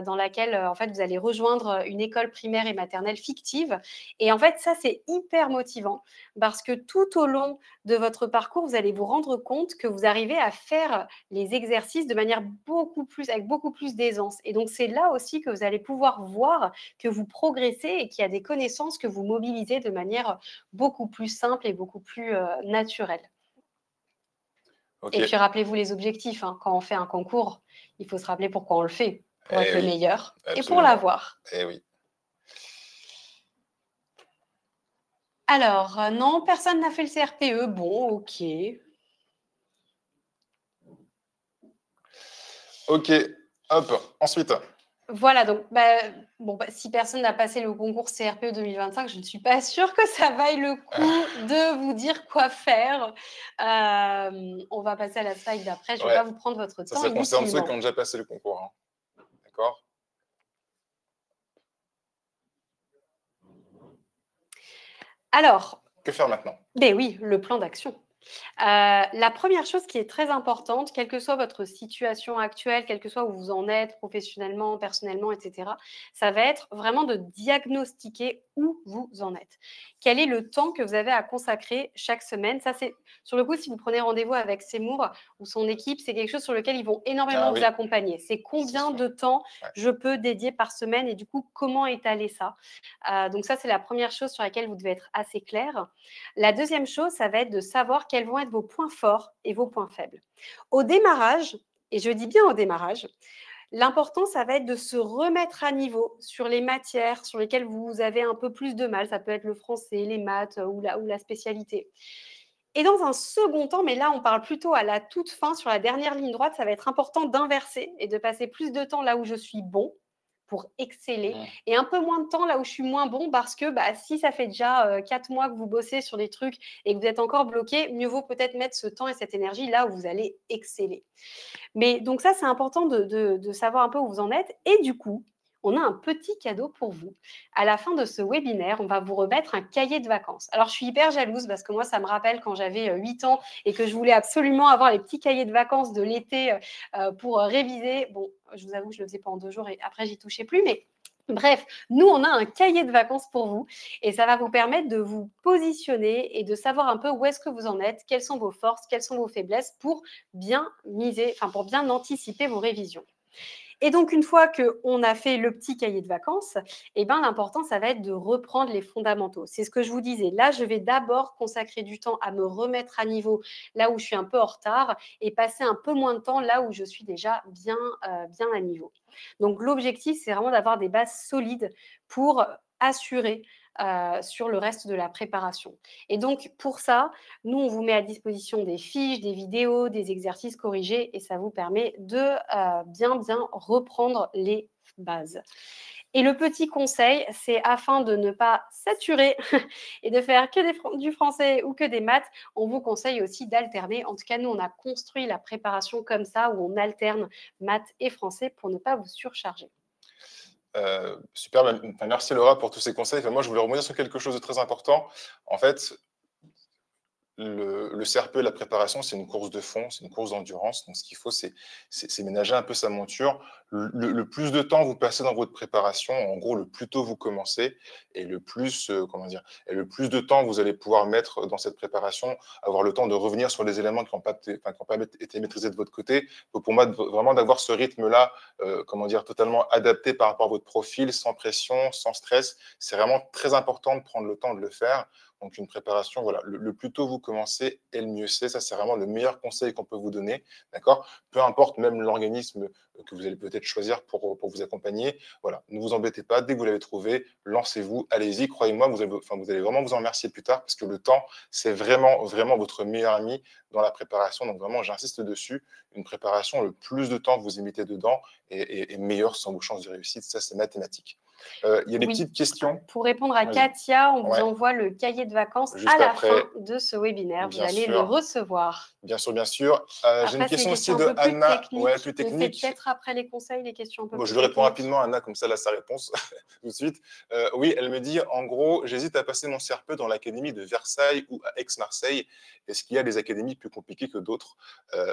dans laquelle, en fait, vous allez rejoindre une école primaire et maternelle fictive. Et en fait, ça, c'est hyper motivant parce que tout au long de votre parcours, vous allez vous rendre compte que vous arrivez à faire les exercices de manière avec beaucoup plus d'aisance. Et donc, c'est là aussi que vous allez pouvoir voir que vous progressez et qu'il y a des connaissances que vous mobilisez de manière beaucoup plus simple et beaucoup plus naturelle. Okay. Et puis, rappelez-vous les objectifs. Quand on fait un concours, il faut se rappeler pourquoi on le fait. Pour être le meilleur et pour l'avoir. Oui. Alors, non, personne n'a fait le CRPE. Bon, ok. Ok, hop, ensuite. Voilà, donc si personne n'a passé le concours CRPE 2025, je ne suis pas sûre que ça vaille le coup de vous dire quoi faire. On va passer à la slide d'après. Je ne vais pas vous prendre votre temps. Ça concerne ceux qui ont déjà passé le concours. Hein. D'accord. Alors. Que faire maintenant? Oui, le plan d'action. La première chose qui est très importante, quelle que soit votre situation actuelle, quelle que soit où vous en êtes professionnellement, personnellement, etc., ça va être vraiment de diagnostiquer où vous en êtes. Quel est le temps que vous avez à consacrer chaque semaine? Ça, c'est sur le coup, si vous prenez rendez-vous avec Seymour ou son équipe, c'est quelque chose sur lequel ils vont énormément Ah vous oui, accompagner. C'est c'est combien sûr. de temps Ouais. je peux dédier par semaine et du coup, comment étaler ça? Donc ça, c'est la première chose sur laquelle vous devez être assez clair. La deuxième chose, ça va être de savoir quels vont être vos points forts et vos points faibles. Au démarrage, et je dis bien au démarrage, l'important, ça va être de se remettre à niveau sur les matières sur lesquelles vous avez un peu plus de mal. Ça peut être le français, les maths ou la spécialité. Et dans un second temps, mais là, on parle plutôt à la toute fin, sur la dernière ligne droite, ça va être important d'inverser et de passer plus de temps là où je suis bon pour exceller Mmh. et un peu moins de temps là où je suis moins bon parce que si ça fait déjà 4 mois que vous bossez sur des trucs et que vous êtes encore bloqué, mieux vaut peut-être mettre ce temps et cette énergie là où vous allez exceller. Mais donc ça, c'est important de savoir un peu où vous en êtes. Et du coup, on a un petit cadeau pour vous. À la fin de ce webinaire, on va vous remettre un cahier de vacances. Alors, je suis hyper jalouse parce que moi, ça me rappelle quand j'avais 8 ans et que je voulais absolument avoir les petits cahiers de vacances de l'été pour réviser. Bon, je vous avoue, je ne le faisais pas en 2 jours et après, j'y touchais plus. Mais bref, nous, on a un cahier de vacances pour vous et ça va vous permettre de vous positionner et de savoir un peu où est-ce que vous en êtes, quelles sont vos forces, quelles sont vos faiblesses pour bien miser, enfin pour bien anticiper vos révisions. Et donc, une fois qu'on a fait le petit cahier de vacances, l'important, ça va être de reprendre les fondamentaux. C'est ce que je vous disais. Là, je vais d'abord consacrer du temps à me remettre à niveau là où je suis un peu en retard et passer un peu moins de temps là où je suis déjà bien à niveau. Donc, l'objectif, c'est vraiment d'avoir des bases solides pour assurer sur le reste de la préparation. Et donc, pour ça, nous, on vous met à disposition des fiches, des vidéos, des exercices corrigés et ça vous permet de bien reprendre les bases. Et le petit conseil, c'est afin de ne pas saturer et de faire que du français ou que des maths, on vous conseille aussi d'alterner. En tout cas, nous, on a construit la préparation comme ça, où on alterne maths et français pour ne pas vous surcharger. Super, enfin, merci Laura pour tous ces conseils. Enfin, moi, je voulais rebondir sur quelque chose de très important. En fait, le CRP, la préparation, c'est une course de fond, c'est une course d'endurance. Donc, ce qu'il faut, c'est ménager un peu sa monture. Le plus de temps vous passez dans votre préparation, en gros, le plus tôt vous commencez et le plus, comment dire, et le plus de temps vous allez pouvoir mettre dans cette préparation, avoir le temps de revenir sur les éléments qui n'ont pas, été maîtrisés de votre côté. Donc, pour moi, vraiment d'avoir ce rythme-là, comment dire, totalement adapté par rapport à votre profil, sans pression, sans stress, c'est vraiment très important de prendre le temps de le faire. Donc, une préparation, voilà, le plus tôt vous commencez, et le mieux c'est. Ça, c'est vraiment le meilleur conseil qu'on peut vous donner. D'accord? Peu importe même l'organisme que vous allez peut-être choisir pour vous accompagner. Voilà, ne vous embêtez pas. Dès que vous l'avez trouvé, lancez-vous, allez-y. Croyez-moi, vous allez vraiment vous en remercier plus tard parce que le temps, c'est vraiment, vraiment votre meilleur ami dans la préparation. Donc, vraiment, j'insiste dessus. Une préparation, le plus de temps vous y mettez dedans et meilleure sont vos chances de réussite. Ça, c'est mathématique. Il y a des Oui. petites questions. Pour répondre à Vas-y. Katia, on vous Ouais. envoie le cahier de vacances à Juste la fin après, de ce webinaire. Vous bien allez le sûr. recevoir. Bien sûr, bien sûr. J'ai une Après, c'est des question aussi questions un de peu plus Anna. Ouais, techniques. plus On fait technique. peut-être après les conseils les questions un peu Bon, je plus lui réponds techniques. rapidement, Anna, comme ça, elle a sa réponse tout de suite. Oui, elle me dit, en gros, j'hésite à passer mon CRPE dans l'académie de Versailles ou à Aix-Marseille. Est-ce qu'il y a des académies plus compliquées que d'autres?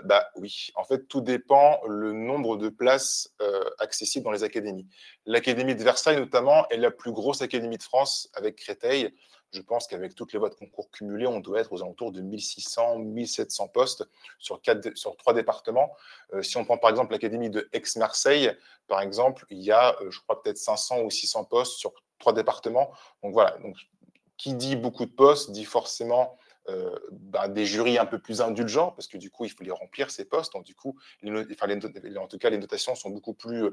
Bah oui, en fait, tout dépend le nombre de places accessibles dans les académies. L'académie de Versailles, notamment, est la plus grosse académie de France avec Créteil. Je pense qu'avec toutes les voies de concours cumulées, on doit être aux alentours de 1600, 1700 postes sur 3 départements. Si on prend par exemple l'académie de Aix-Marseille, par exemple, il y a, je crois, peut-être 500 ou 600 postes sur 3 départements. Donc voilà, donc, qui dit beaucoup de postes dit forcément des jurys un peu plus indulgents, parce que du coup, il faut les remplir, ces postes. Donc du coup, en tout cas, les notations sont beaucoup plus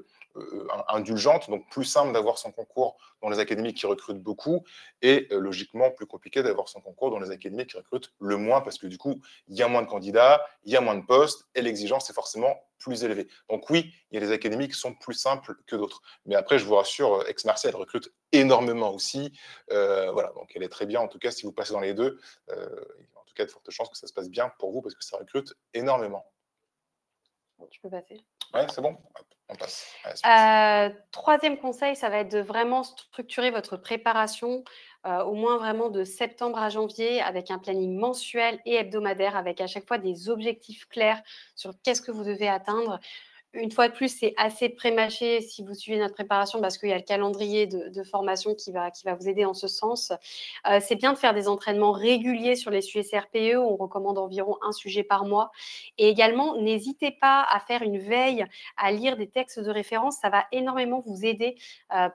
indulgentes, donc plus simple d'avoir son concours dans les académies qui recrutent beaucoup, et logiquement plus compliqué d'avoir son concours dans les académies qui recrutent le moins, parce que du coup, il y a moins de candidats, il y a moins de postes, et l'exigence est forcément plus élevée. Donc oui, il y a des académies qui sont plus simples que d'autres. Mais après, je vous rassure, Aix-Marseille, elle recrute énormément aussi. Voilà, donc elle est très bien, en tout cas, si vous passez dans les deux. En tout cas, de fortes chances que ça se passe bien pour vous parce que ça recrute énormément. Tu peux passer. Ouais, c'est bon. On passe à la suite. Troisième conseil, ça va être de vraiment structurer votre préparation, au moins vraiment de septembre à janvier, avec un planning mensuel et hebdomadaire, avec à chaque fois des objectifs clairs sur qu'est-ce que vous devez atteindre. une fois de plus, c'est assez prémâché si vous suivez notre préparation parce qu'il y a le calendrier de formation qui va vous aider en ce sens. C'est bien de faire des entraînements réguliers sur les sujets CRPE. On recommande environ un sujet par mois. Et également, n'hésitez pas à faire une veille, à lire des textes de référence. Ça va énormément vous aider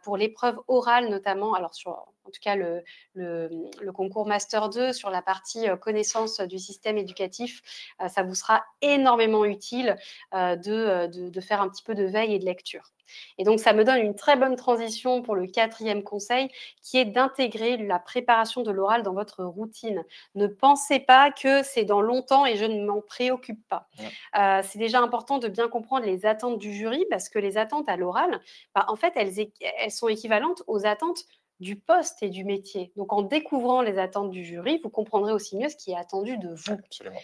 pour l'épreuve orale notamment. Alors, en tout cas, le concours Master 2 sur la partie connaissance du système éducatif, ça vous sera énormément utile de faire un petit peu de veille et de lecture. Et donc, ça me donne une très bonne transition pour le 4e conseil, qui est d'intégrer la préparation de l'oral dans votre routine. Ne pensez pas que c'est dans longtemps et je ne m'en préoccupe pas. Ouais. C'est déjà important de bien comprendre les attentes du jury parce que les attentes à l'oral, en fait, elles sont équivalentes aux attentes du poste et du métier. Donc, en découvrant les attentes du jury, vous comprendrez aussi mieux ce qui est attendu de vous. Absolument.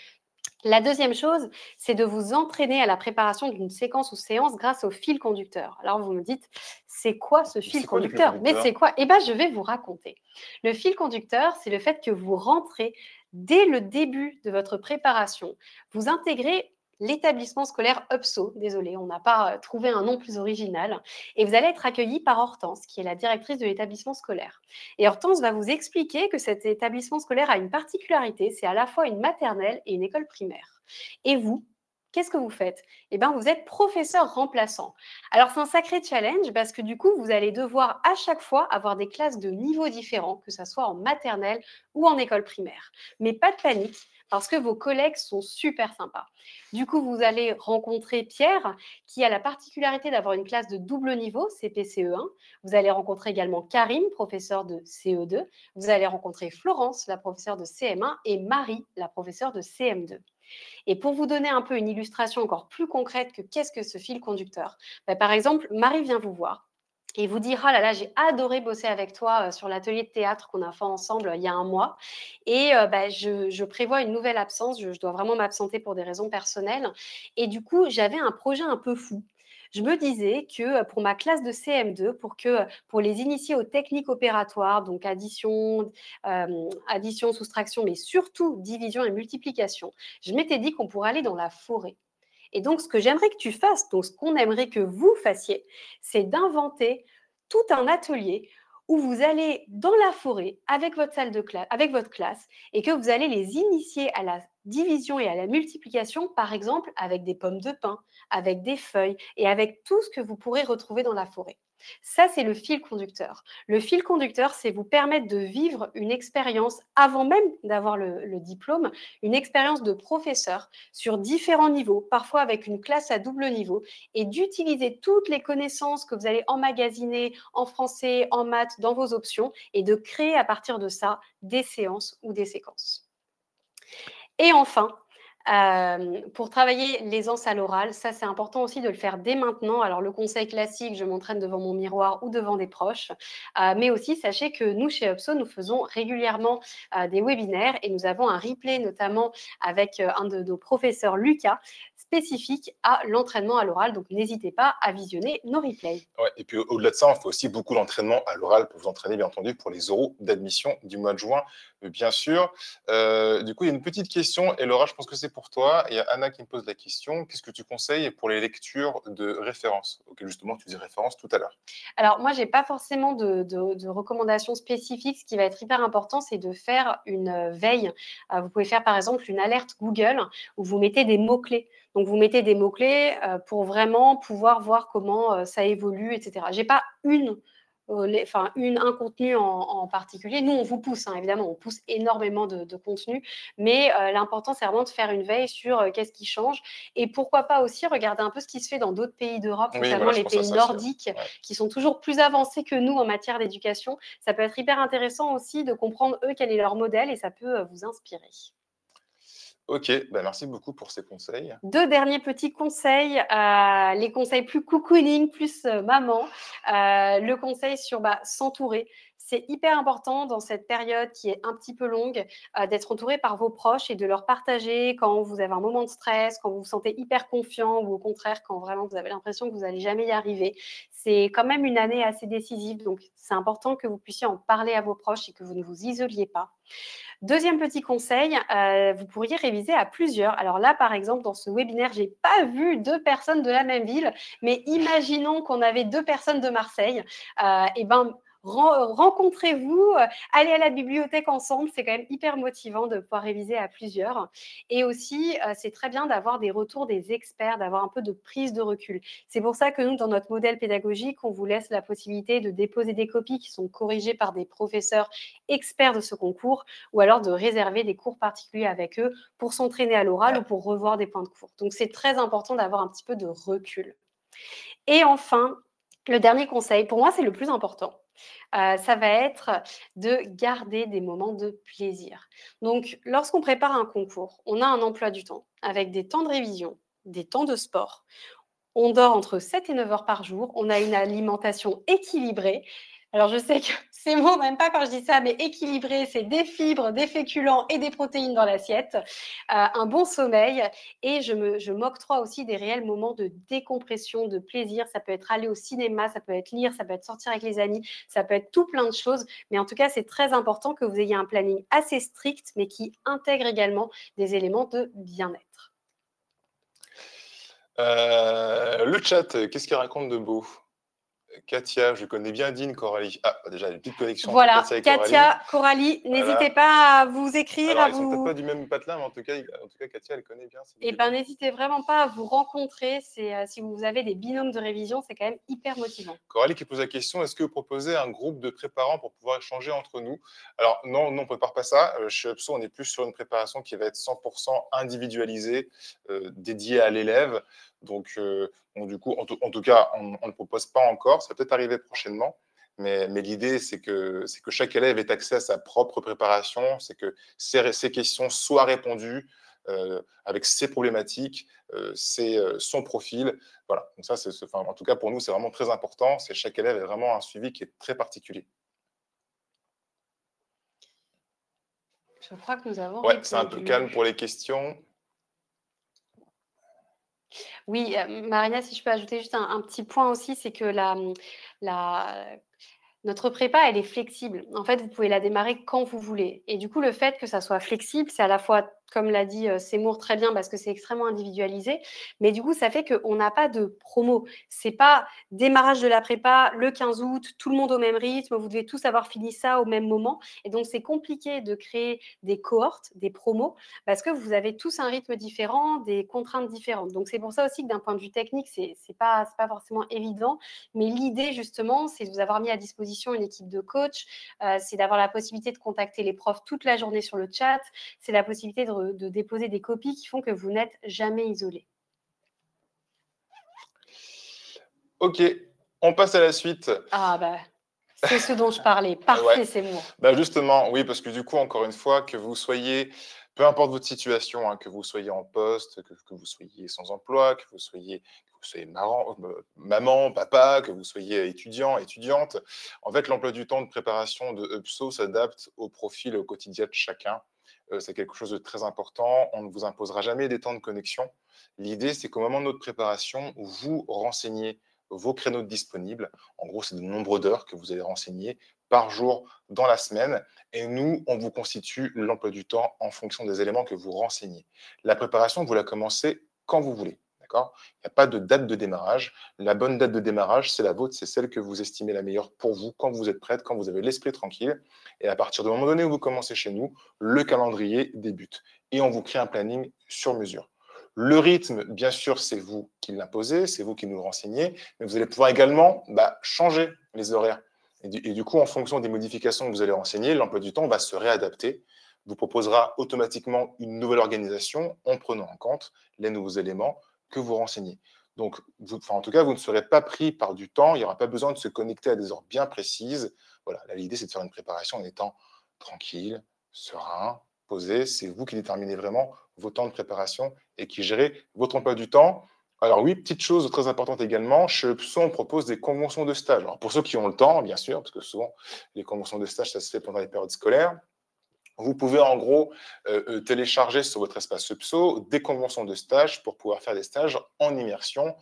La deuxième chose, c'est de vous entraîner à la préparation d'une séquence ou séance grâce au fil conducteur. Alors, vous me dites, c'est quoi ce fil C'est quoi le fil conducteur? Mais conducteur? c'est quoi? Eh bien, je vais vous raconter. Le fil conducteur, c'est le fait que vous rentrez dès le début de votre préparation. Vous intégrez l'établissement scolaire UPSO. Désolée, on n'a pas trouvé un nom plus original. Et vous allez être accueilli par Hortense, qui est la directrice de l'établissement scolaire. Et Hortense va vous expliquer que cet établissement scolaire a une particularité, c'est à la fois une maternelle et une école primaire. Et vous, qu'est-ce que vous faites? Eh bien, vous êtes professeur remplaçant. Alors, c'est un sacré challenge parce que du coup, vous allez devoir à chaque fois avoir des classes de niveaux différents, que ce soit en maternelle ou en école primaire. Mais pas de panique, parce que vos collègues sont super sympas. Du coup, vous allez rencontrer Pierre, qui a la particularité d'avoir une classe de double niveau, CP-CE1. Vous allez rencontrer également Karim, professeur de CE2. Vous allez rencontrer Florence, la professeure de CM1, et Marie, la professeure de CM2. Et pour vous donner un peu une illustration encore plus concrète que qu'est-ce que ce fil conducteur, par exemple, Marie vient vous voir et vous dire: «Ah là là, j'ai adoré bosser avec toi sur l'atelier de théâtre qu'on a fait ensemble il y a un mois et je prévois une nouvelle absence, je dois vraiment m'absenter pour des raisons personnelles et du coup, j'avais un projet un peu fou. Je me disais que pour ma classe de CM2, pour les initier aux techniques opératoires, donc addition, soustraction, mais surtout division et multiplication, je m'étais dit qu'on pourrait aller dans la forêt. Et donc, ce que j'aimerais que tu fasses, donc ce qu'on aimerait que vous fassiez, c'est d'inventer tout un atelier où vous allez dans la forêt avec votre salle de classe, avec votre classe, et que vous allez les initier à la division et à la multiplication, par exemple avec des pommes de pin, avec des feuilles et avec tout ce que vous pourrez retrouver dans la forêt. Ça, c'est le fil conducteur. Le fil conducteur, c'est vous permettre de vivre une expérience avant même d'avoir le diplôme, une expérience de professeur sur différents niveaux, parfois avec une classe à double niveau, et d'utiliser toutes les connaissances que vous allez emmagasiner en français, en maths, dans vos options, et de créer à partir de ça des séances ou des séquences. Et enfin, pour travailler l'aisance à l'oral, ça c'est important aussi de le faire dès maintenant. Alors le conseil classique, je m'entraîne devant mon miroir ou devant des proches, mais aussi sachez que nous chez UPSO, nous faisons régulièrement des webinaires et nous avons un replay notamment avec un de nos professeurs, Lucas, spécifique à l'entraînement à l'oral. Donc n'hésitez pas à visionner nos replays. Ouais, et puis au-delà de ça, on fait aussi beaucoup d'entraînement à l'oral pour vous entraîner, bien entendu, pour les oraux d'admission du mois de juin, bien sûr. Du coup, il y a une petite question, et Laura, je pense que c'est pour toi. Il y a Anna qui me pose la question. Qu'est-ce que tu conseilles pour les lectures de référence, auxquelles justement tu dis référence tout à l'heure? Alors moi, j'ai pas forcément de recommandations spécifiques. Ce qui va être hyper important, c'est de faire une veille. Vous pouvez faire par exemple une alerte Google où vous mettez des mots-clés. Donc vous mettez des mots-clés pour vraiment pouvoir voir comment ça évolue, etc. J'ai pas un contenu en particulier. Nous, on vous pousse, hein, évidemment, on pousse énormément de contenu, mais l'important, c'est vraiment de faire une veille sur qu'est-ce qui change et pourquoi pas aussi regarder un peu ce qui se fait dans d'autres pays d'Europe, Oui, notamment voilà, je les pense à pays ça aussi. Ouais. nordiques, Ouais. qui sont toujours plus avancés que nous en matière d'éducation. Ça peut être hyper intéressant aussi de comprendre, eux, quel est leur modèle et ça peut vous inspirer. Ok, bah merci beaucoup pour ces conseils. 2 derniers petits conseils, les conseils plus cocooning, plus maman. Le conseil sur s'entourer. C'est hyper important dans cette période qui est un petit peu longue, d'être entouré par vos proches et de leur partager quand vous avez un moment de stress, quand vous vous sentez hyper confiant ou au contraire quand vraiment vous avez l'impression que vous n'allez jamais y arriver. C'est quand même une année assez décisive, donc c'est important que vous puissiez en parler à vos proches et que vous ne vous isoliez pas. Deuxième petit conseil, vous pourriez réviser à plusieurs. Alors là, par exemple, dans ce webinaire, j'ai pas vu 2 personnes de la même ville, mais imaginons qu'on avait 2 personnes de Marseille, et ben, rencontrez-vous, allez à la bibliothèque ensemble, c'est quand même hyper motivant de pouvoir réviser à plusieurs et aussi, c'est très bien d'avoir des retours des experts, d'avoir un peu de prise de recul. C'est pour ça que nous, dans notre modèle pédagogique, on vous laisse la possibilité de déposer des copies qui sont corrigées par des professeurs experts de ce concours ou alors de réserver des cours particuliers avec eux pour s'entraîner à l'oral ou pour revoir des points de cours. Donc, c'est très important d'avoir un petit peu de recul. Et enfin, le dernier conseil, pour moi, c'est le plus important. Ça va être de garder des moments de plaisir. Donc, lorsqu'on prépare un concours, on a un emploi du temps avec des temps de révision, des temps de sport. On dort entre 7 et 9 heures par jour. On a une alimentation équilibrée. Alors, je sais que ces mots, même pas quand je dis ça, mais équilibré, c'est des fibres, des féculents et des protéines dans l'assiette, un bon sommeil et je m'octroie aussi des réels moments de décompression, de plaisir. Ça peut être aller au cinéma, ça peut être lire, ça peut être sortir avec les amis, ça peut être tout plein de choses. Mais en tout cas, c'est très important que vous ayez un planning assez strict, mais qui intègre également des éléments de bien-être. Le chat, qu'est-ce qu'il raconte de beau? Katia, je connais bien Dean, Coralie. Ah, déjà, une petite connexion entre Voilà, Katia et Coralie. Katia, Coralie, n'hésitez Voilà. pas à vous écrire, Alors, à ils sont peut-être vous. pas du même patelin, mais en tout cas, Katia, elle connaît bien ces Eh ben, éléments. n'hésitez vraiment pas à vous rencontrer. Si vous avez des binômes de révision, c'est quand même hyper motivant. Coralie qui pose la question, est-ce que vous proposez un groupe de préparants pour pouvoir échanger entre nous? Alors non, non, on ne prépare pas ça. Chez Upso, on est plus sur une préparation qui va être 100% individualisée, dédiée à l'élève. Donc, du coup, en tout cas, on ne le propose pas encore. Ça va peut-être arriver prochainement. Mais l'idée, c'est que chaque élève ait accès à sa propre préparation, c'est que ses questions soient répondues avec ses problématiques, son profil. Voilà, donc ça, enfin, en tout cas pour nous, c'est vraiment très important. C'est chaque élève est vraiment un suivi qui est très particulier. Je crois que nous avons Ouais, c'est un peu calme répondu. pour les questions. Oui, Marina, si je peux ajouter juste un petit point aussi, c'est que la notre prépa, elle est flexible. En fait, vous pouvez la démarrer quand vous voulez et du coup, le fait que ça soit flexible, c'est à la fois, comme l'a dit, Seymour très bien parce que c'est extrêmement individualisé, mais du coup, ça fait qu'on n'a pas de promo. C'est pas démarrage de la prépa le 15 août, tout le monde au même rythme, vous devez tous avoir fini ça au même moment et donc c'est compliqué de créer des cohortes, des promos parce que vous avez tous un rythme différent, des contraintes différentes. Donc c'est pour ça aussi que d'un point de vue technique, c'est pas forcément évident, mais l'idée justement, c'est de vous avoir mis à disposition une équipe de coach, c'est d'avoir la possibilité de contacter les profs toute la journée sur le chat, c'est la possibilité de déposer des copies qui font que vous n'êtes jamais isolé. Ok, on passe à la suite. Ah bah, c'est ce dont je parlais. Ouais. Parfait, Seymour. Bah justement, oui, parce que du coup, encore une fois, que vous soyez, peu importe votre situation, hein, que vous soyez en poste, que vous soyez sans emploi, que vous soyez maman, papa, que vous soyez étudiant, étudiante, en fait, l'emploi du temps de préparation de UPSO s'adapte au profil et au quotidien de chacun. C'est quelque chose de très important. On ne vous imposera jamais des temps de connexion. L'idée, c'est qu'au moment de notre préparation, vous renseignez vos créneaux disponibles. En gros, c'est le nombre d'heures que vous allez renseigner par jour dans la semaine. Et nous, on vous constitue l'emploi du temps en fonction des éléments que vous renseignez. La préparation, vous la commencez quand vous voulez. D'accord ? Il n'y a pas de date de démarrage. La bonne date de démarrage, c'est la vôtre, c'est celle que vous estimez la meilleure pour vous, quand vous êtes prête, quand vous avez l'esprit tranquille. Et à partir du moment donné où vous commencez chez nous, le calendrier débute. Et on vous crée un planning sur mesure. Le rythme, bien sûr, c'est vous qui l'imposez, c'est vous qui nous le renseignez, mais vous allez pouvoir également changer les horaires. Et du coup, en fonction des modifications que vous allez renseigner, l'emploi du temps va se réadapter, vous proposera automatiquement une nouvelle organisation en prenant en compte les nouveaux éléments que vous renseignez. Donc, en tout cas, vous ne serez pas pris par du temps, il n'y aura pas besoin de se connecter à des heures bien précises. Voilà, l'idée, c'est de faire une préparation en étant tranquille, serein, posé. C'est vous qui déterminez vraiment vos temps de préparation et qui gérez votre emploi du temps Alors oui, petite chose très importante également, chez Epson, on propose des conventions de stage. Alors pour ceux qui ont le temps, bien sûr, parce que souvent, les conventions de stage, ça se fait pendant les périodes scolaires. Vous pouvez en gros télécharger sur votre espace Epso des conventions de stage pour pouvoir faire des stages en immersion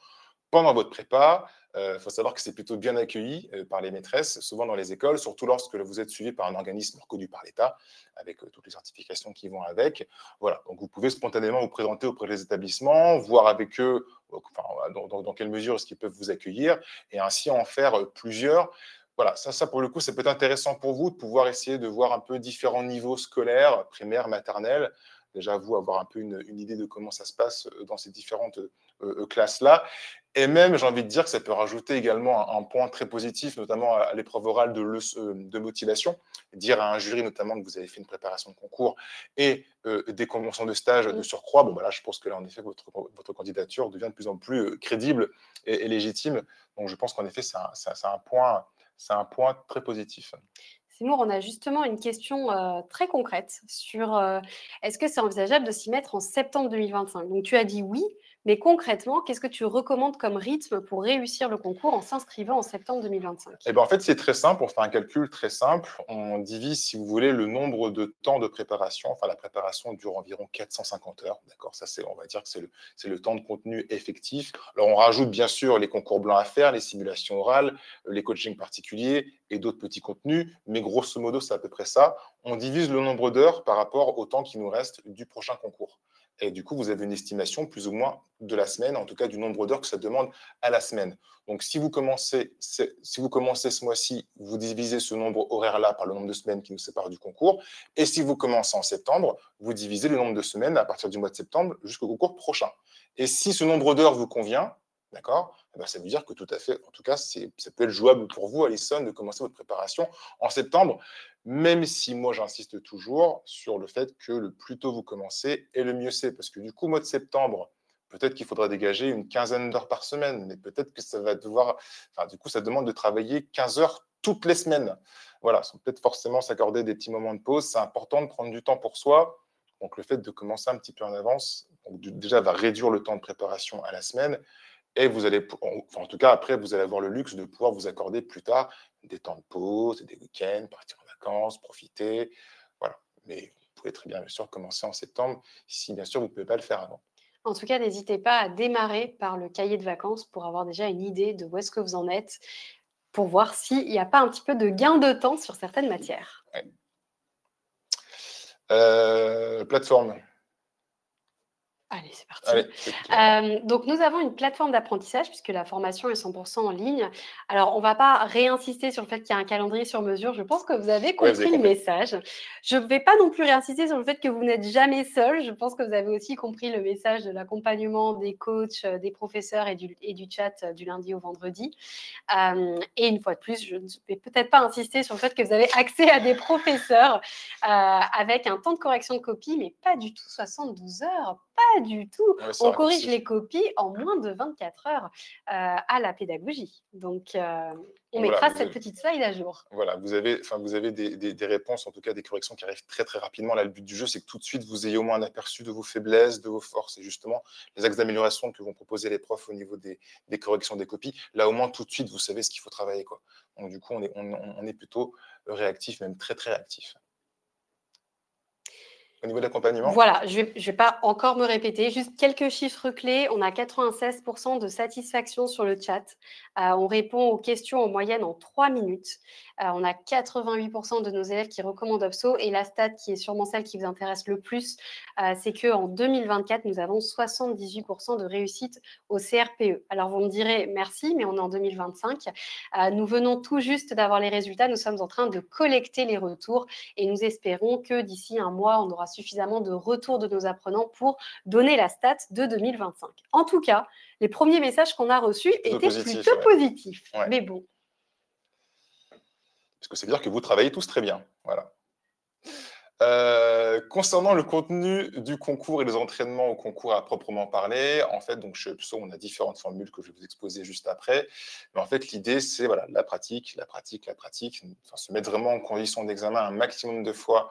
pendant votre prépa. Il faut savoir que c'est plutôt bien accueilli par les maîtresses, souvent dans les écoles, surtout lorsque vous êtes suivi par un organisme reconnu par l'État, avec toutes les certifications qui vont avec. Voilà, donc vous pouvez spontanément vous présenter auprès des établissements, voir avec eux enfin, dans quelle mesure est-ce qu'ils peuvent vous accueillir, et ainsi en faire plusieurs. Voilà, ça pour le coup, ça peut être intéressant pour vous de pouvoir essayer de voir un peu différents niveaux scolaires, primaire, maternelle. Déjà, vous avoir un peu une idée de comment ça se passe dans ces différentes classes-là. Et même, j'ai envie de dire que ça peut rajouter également un point très positif, notamment à l'épreuve orale de motivation. Dire à un jury, notamment, que vous avez fait une préparation de concours et des conventions de stage de surcroît. Bon, je pense que là, en effet, votre candidature devient de plus en plus crédible et légitime. Donc, je pense qu'en effet, c'est un point très positif. Seymour, on a justement une question très concrète sur est-ce que c'est envisageable de s'y mettre en septembre 2025? Donc, tu as dit oui, mais concrètement, qu'est-ce que tu recommandes comme rythme pour réussir le concours en s'inscrivant en septembre 2025? Eh ben, en fait, c'est très simple. On fait un calcul très simple. On divise, si vous voulez, le nombre de temps de préparation. Enfin, la préparation dure environ 450 heures. D'accord, ça, on va dire que c'est le temps de contenu effectif. Alors, on rajoute bien sûr les concours blancs à faire, les simulations orales, les coachings particuliers et d'autres petits contenus. Mais grosso modo, c'est à peu près ça. On divise le nombre d'heures par rapport au temps qui nous reste du prochain concours. Et du coup, vous avez une estimation plus ou moins de la semaine, en tout cas du nombre d'heures que ça demande à la semaine. Donc, si vous commencez ce mois-ci, vous divisez ce nombre horaire-là par le nombre de semaines qui nous séparent du concours. Et si vous commencez en septembre, vous divisez le nombre de semaines à partir du mois de septembre jusqu'au concours prochain. Et si ce nombre d'heures vous convient, d'accord, eh ben, ça veut dire que tout à fait, en tout cas, ça peut être jouable pour vous, Alison, de commencer votre préparation en septembre, même si moi, j'insiste toujours sur le fait que le plus tôt vous commencez, et le mieux c'est. Parce que du coup, au mois de septembre, peut-être qu'il faudra dégager une quinzaine d'heures par semaine, mais peut-être que ça va devoir, enfin, du coup, ça demande de travailler 15 heures toutes les semaines. Voilà, sans peut-être forcément s'accorder des petits moments de pause. C'est important de prendre du temps pour soi. Donc, le fait de commencer un petit peu en avance, donc, déjà, va réduire le temps de préparation à la semaine. Et vous allez, enfin, en tout cas, après, vous allez avoir le luxe de pouvoir vous accorder plus tard des temps de pause, des week-ends, partir en vacances, profiter. Voilà. Mais vous pouvez très bien sûr, commencer en septembre, si bien sûr, vous ne pouvez pas le faire avant. En tout cas, n'hésitez pas à démarrer par le cahier de vacances pour avoir déjà une idée de où est-ce que vous en êtes, pour voir s'il n'y a pas un petit peu de gain de temps sur certaines matières. Ouais. Plateforme. Allez, c'est parti. Allez, Donc, nous avons une plateforme d'apprentissage puisque la formation est 100% en ligne. Alors, on ne va pas réinsister sur le fait qu'il y a un calendrier sur mesure. Je pense que vous avez compris le message. Je ne vais pas non plus réinsister sur le fait que vous n'êtes jamais seul. Je pense que vous avez aussi compris le message de l'accompagnement des coachs, des professeurs et du chat du lundi au vendredi. Et une fois de plus, je ne vais peut-être pas insister sur le fait que vous avez accès à des professeurs avec un temps de correction de copie, mais pas du tout 72 heures, pas du tout. Ouais, on corrige les copies en moins de 24 heures à la pédagogie. Donc, on mettra cette petite slide à jour. Voilà, vous avez des réponses, en tout cas des corrections qui arrivent très très rapidement. Là, le but du jeu, c'est que tout de suite, vous ayez au moins un aperçu de vos faiblesses, de vos forces, et justement les axes d'amélioration que vont proposer les profs au niveau des corrections des copies. Là, au moins, tout de suite, vous savez ce qu'il faut travailler, quoi. Donc, du coup, on est plutôt réactif, même très très réactif. Au niveau de l'accompagnement? Voilà, je vais pas encore me répéter, juste quelques chiffres clés. On a 96% de satisfaction sur le chat. On répond aux questions en moyenne en 3 minutes. On a 88% de nos élèves qui recommandent Opso. Et la stat qui est sûrement celle qui vous intéresse le plus, c'est qu'en 2024, nous avons 78% de réussite au CRPE. Alors, vous me direz merci, mais on est en 2025. Nous venons tout juste d'avoir les résultats. Nous sommes en train de collecter les retours et nous espérons que d'ici un mois, on aura suffisamment de retours de nos apprenants pour donner la stat de 2025. En tout cas, les premiers messages qu'on a reçus étaient plutôt positifs. Ouais. Mais bon. Parce que c'est dire que vous travaillez tous très bien. Voilà. Concernant le contenu du concours et les entraînements au concours à proprement parler, en fait, donc chez Epso, on a différentes formules que je vais vous exposer juste après. Mais en fait, l'idée, c'est voilà, la pratique, enfin, se mettre vraiment en condition d'examen un maximum de fois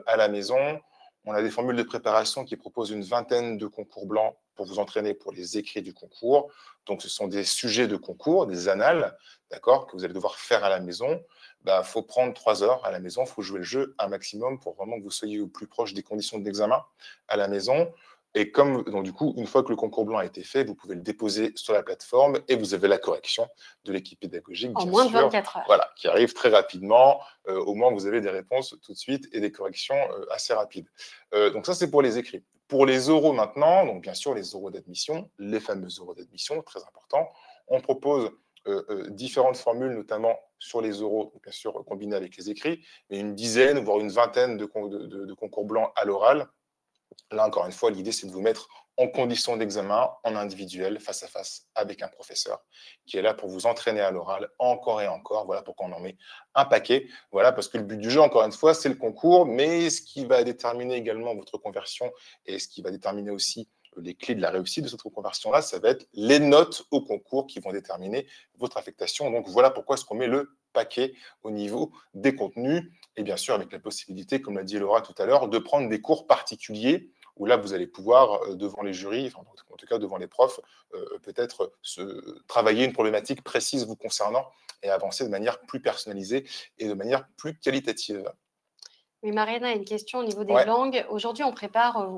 à la maison. On a des formules de préparation qui proposent une vingtaine de concours blancs pour vous entraîner pour les écrits du concours. Donc, ce sont des sujets de concours, des annales, d'accord, que vous allez devoir faire à la maison. Il faut prendre 3 heures à la maison, il faut jouer le jeu un maximum pour vraiment que vous soyez au plus proche des conditions de l'examen à la maison. Et donc, du coup, une fois que le concours blanc a été fait, vous pouvez le déposer sur la plateforme et vous avez la correction de l'équipe pédagogique, En bien moins de sûr, 24 heures. voilà, qui arrive très rapidement. Au moins, vous avez des réponses tout de suite et des corrections assez rapides. Donc, ça, c'est pour les écrits. Pour les oraux maintenant, donc bien sûr, les oraux d'admission, les fameux oraux d'admission, très important. On propose différentes formules, notamment sur les oraux, bien sûr, combinées avec les écrits, mais une dizaine, voire une vingtaine de concours blancs à l'oral. Là, encore une fois, l'idée, c'est de vous mettre en condition d'examen, en individuel, face à face, avec un professeur qui est là pour vous entraîner à l'oral encore et encore. Voilà pourquoi on en met un paquet. Voilà, parce que le but du jeu, encore une fois, c'est le concours, mais ce qui va déterminer également votre conversion et ce qui va déterminer aussi les clés de la réussite de cette conversion-là, ça va être les notes au concours qui vont déterminer votre affectation. Donc, voilà pourquoi est-ce qu'on met le paquet au niveau des contenus et bien sûr avec la possibilité, comme l'a dit Laura tout à l'heure, de prendre des cours particuliers où là, vous allez pouvoir, devant les jurys, enfin, en tout cas devant les profs, peut-être travailler une problématique précise vous concernant et avancer de manière plus personnalisée et de manière plus qualitative. Oui, Marianne a une question au niveau des Ouais, langues. Aujourd'hui, on prépare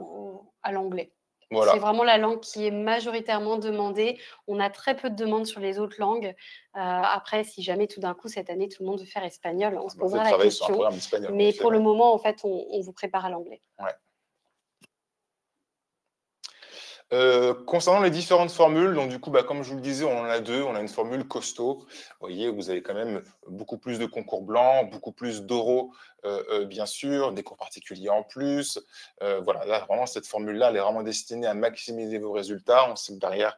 à l'anglais. C'est voilà. vraiment la langue qui est majoritairement demandée. On a très peu de demandes sur les autres langues. Après, si jamais tout d'un coup, cette année, tout le monde veut faire espagnol, on se Vous faites posera la travailler sur un question. programme espagnol, en Mais effet. pour le Ouais. moment, en fait, on vous prépare à l'anglais. Ouais. Concernant les différentes formules, donc du coup, comme je vous le disais, on en a deux. On a une formule costaud. Vous voyez, vous avez quand même beaucoup plus de concours blancs, beaucoup plus d'oraux, bien sûr, des cours particuliers en plus. Voilà, là, vraiment, cette formule-là, elle est vraiment destinée à maximiser vos résultats. On sait que derrière,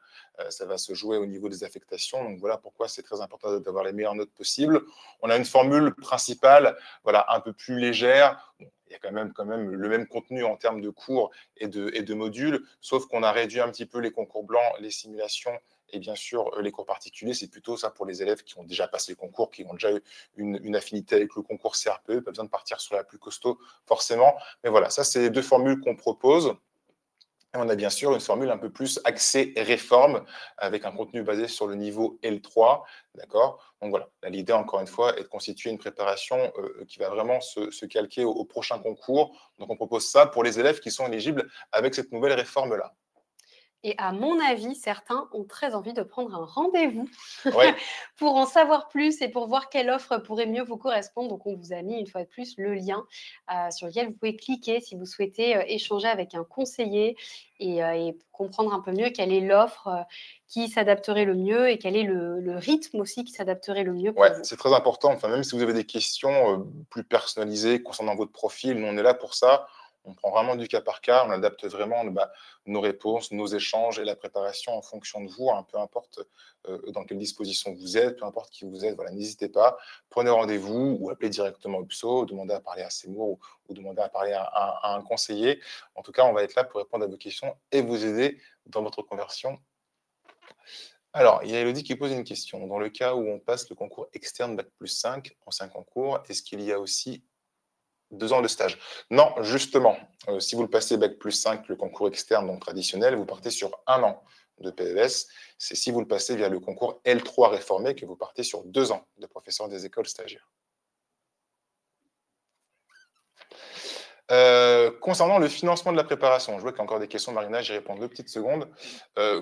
ça va se jouer au niveau des affectations. Donc voilà pourquoi c'est très important d'avoir les meilleures notes possibles. On a une formule principale, voilà, un peu plus légère. Bon, il y a quand même le même contenu en termes de cours et de modules, sauf qu'on a réduit un petit peu les concours blancs, les simulations et bien sûr les cours particuliers. C'est plutôt ça pour les élèves qui ont déjà passé les concours, qui ont déjà eu une affinité avec le concours CRPE, pas besoin de partir sur la plus costaud forcément. Mais voilà, ça c'est les deux formules qu'on propose. Et on a bien sûr une formule un peu plus axée réforme, avec un contenu basé sur le niveau L3, d'accord. Donc voilà, l'idée, encore une fois, est de constituer une préparation qui va vraiment se calquer au prochain concours. Donc on propose ça pour les élèves qui sont éligibles avec cette nouvelle réforme-là. Et à mon avis, certains ont très envie de prendre un rendez-vous Oui, pour en savoir plus et pour voir quelle offre pourrait mieux vous correspondre. Donc, on vous a mis une fois de plus le lien sur lequel vous pouvez cliquer si vous souhaitez échanger avec un conseiller et comprendre un peu mieux quelle est l'offre qui s'adapterait le mieux et quel est le rythme aussi qui s'adapterait le mieux ouais, pour vous. c'est très important. Enfin, même si vous avez des questions plus personnalisées concernant votre profil, nous, on est là pour ça. On prend vraiment du cas par cas, on adapte vraiment nos réponses, nos échanges et la préparation en fonction de vous, hein, peu importe dans quelle disposition vous êtes, peu importe qui vous êtes. Voilà, n'hésitez pas, prenez rendez-vous ou appelez directement UPSO, demandez à parler à Seymour ou demandez à parler à un conseiller. En tout cas, on va être là pour répondre à vos questions et vous aider dans votre conversion. Alors, il y a Elodie qui pose une question. Dans le cas où on passe le concours externe Bac+5 en 5 concours, est-ce qu'il y a aussi 2 ans de stage? Non, justement, si vous le passez Bac+5, le concours externe, donc traditionnel, vous partez sur 1 an de PES. C'est si vous le passez via le concours L3 réformé que vous partez sur 2 ans de professeur des écoles stagiaires. Concernant le financement de la préparation, je vois qu'il y a encore des questions, Marina, j'y réponds 2 petites secondes.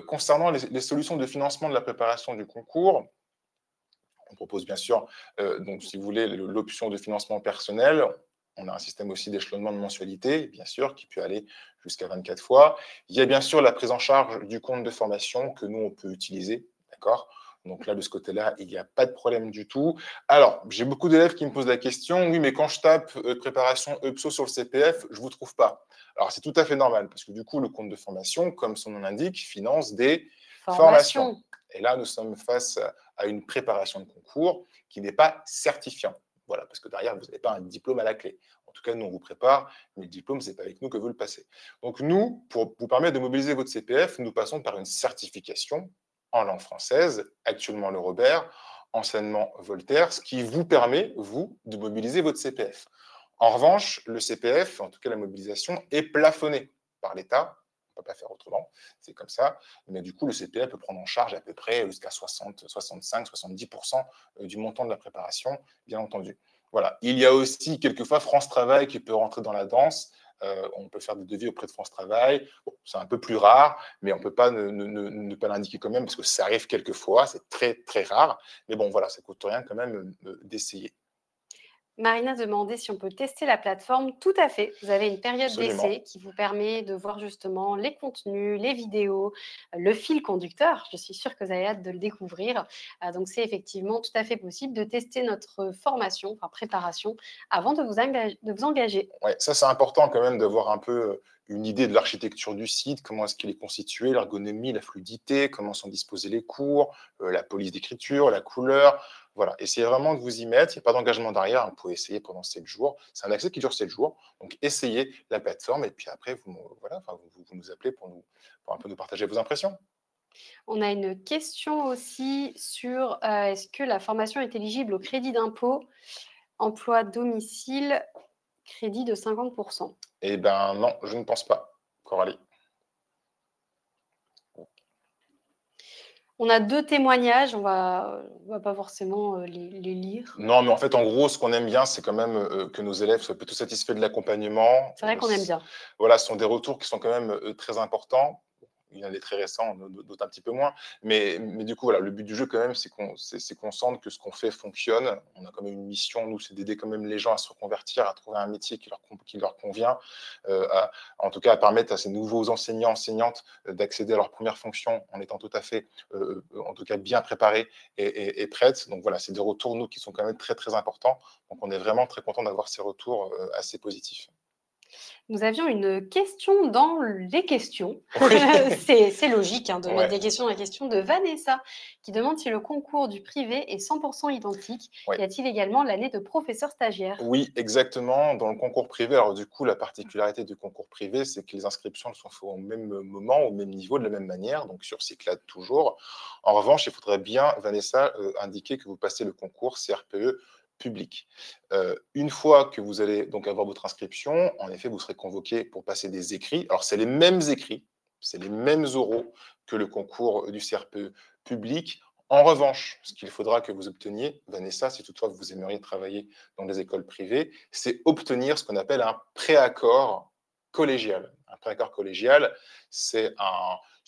Concernant les solutions de financement de la préparation du concours, on propose bien sûr, donc si vous voulez, l'option de financement personnel. On a un système aussi d'échelonnement de mensualité, bien sûr, qui peut aller jusqu'à 24 fois. Il y a bien sûr la prise en charge du compte de formation que nous, on peut utiliser, d'accord. Donc là, de ce côté-là, il n'y a pas de problème du tout. Alors, j'ai beaucoup d'élèves qui me posent la question, oui, mais quand je tape préparation UPSO sur le CPF, je ne vous trouve pas. Alors, c'est tout à fait normal, parce que du coup, le compte de formation, comme son nom l'indique, finance des formations. Formation. Et là, nous sommes face à une préparation de concours qui n'est pas certifiant. Voilà, parce que derrière, vous n'avez pas un diplôme à la clé. En tout cas, nous, on vous prépare, mais le diplôme, ce n'est pas avec nous que vous le passez. Donc, nous, pour vous permettre de mobiliser votre CPF, nous passons par une certification en langue française, actuellement le Robert, anciennement Voltaire, ce qui vous permet, vous, de mobiliser votre CPF. En revanche, le CPF, en tout cas la mobilisation, est plafonné par l'État. On ne peut pas faire autrement, c'est comme ça. Mais du coup, le CPF peut prendre en charge à peu près jusqu'à 60, 65, 70% du montant de la préparation, bien entendu. Voilà. Il y a aussi quelquefois France Travail qui peut rentrer dans la danse. On peut faire des devis auprès de France Travail. Bon, c'est un peu plus rare, mais on ne peut pas ne pas l'indiquer quand même, parce que ça arrive quelquefois, c'est très, très rare. Mais bon, voilà, ça ne coûte rien quand même d'essayer. Marina demandait si on peut tester la plateforme. Tout à fait. Vous avez une période Absolument. d'essai qui vous permet de voir justement les contenus, les vidéos, le fil conducteur. Je suis sûre que vous avez hâte de le découvrir. Donc, c'est effectivement tout à fait possible de tester notre formation, enfin préparation, avant de vous engager. Ouais, ça, c'est important quand même d'avoir un peu une idée de l'architecture du site, comment est-ce qu'il est constitué, l'ergonomie, la fluidité, comment sont disposés les cours, la police d'écriture, la couleur. Voilà, essayez vraiment de vous y mettre. Il n'y a pas d'engagement derrière. Vous pouvez essayer pendant 7 jours. C'est un accès qui dure 7 jours. Donc, essayez la plateforme et puis après, voilà, enfin, vous nous appelez pour un peu nous partager vos impressions. On a une question aussi sur est-ce que la formation est éligible au crédit d'impôt, emploi domicile, crédit de 50%. Eh bien, non, je ne pense pas, Coralie. On a 2 témoignages, on va pas forcément, les lire. Non, mais en fait, en gros, ce qu'on aime bien, c'est quand même que nos élèves soient plutôt satisfaits de l'accompagnement. C'est vrai qu'on aime bien. Voilà, ce sont des retours qui sont quand même très importants. Il y en a des très récents, d'autres un petit peu moins. Mais du coup, voilà, le but du jeu, quand même, c'est qu'on sente que ce qu'on fait fonctionne. On a quand même une mission, nous, c'est d'aider quand même les gens à se reconvertir, à trouver un métier qui leur convient, en tout cas à permettre à ces nouveaux enseignants, enseignantes d'accéder à leur première fonction en étant tout à fait, en tout cas, bien préparés et prêtes. Donc voilà, c'est des retours, nous, qui sont quand même très, très importants. Donc on est vraiment très content d'avoir ces retours assez positifs. Nous avions une question dans les questions. Oui, C'est logique, hein, de mettre ouais, des questions dans les questions de Vanessa, qui demande si le concours du privé est 100% identique. ouais. Y a-t-il également l'année de professeur stagiaire? Oui, exactement. Dans le concours privé, alors du coup, la particularité du concours privé, c'est que les inscriptions sont faites au même moment, au même niveau, de la même manière, donc sur Cyclades toujours. En revanche, il faudrait bien, Vanessa, indiquer que vous passez le concours CRPE public. Une fois que vous allez donc avoir votre inscription, en effet, vous serez convoqué pour passer des écrits. Alors, c'est les mêmes écrits, c'est les mêmes oraux que le concours du CRPE public. En revanche, ce qu'il faudra que vous obteniez, Vanessa, si toutefois vous aimeriez travailler dans des écoles privées, c'est obtenir ce qu'on appelle un préaccord collégial. Un préaccord collégial, c'est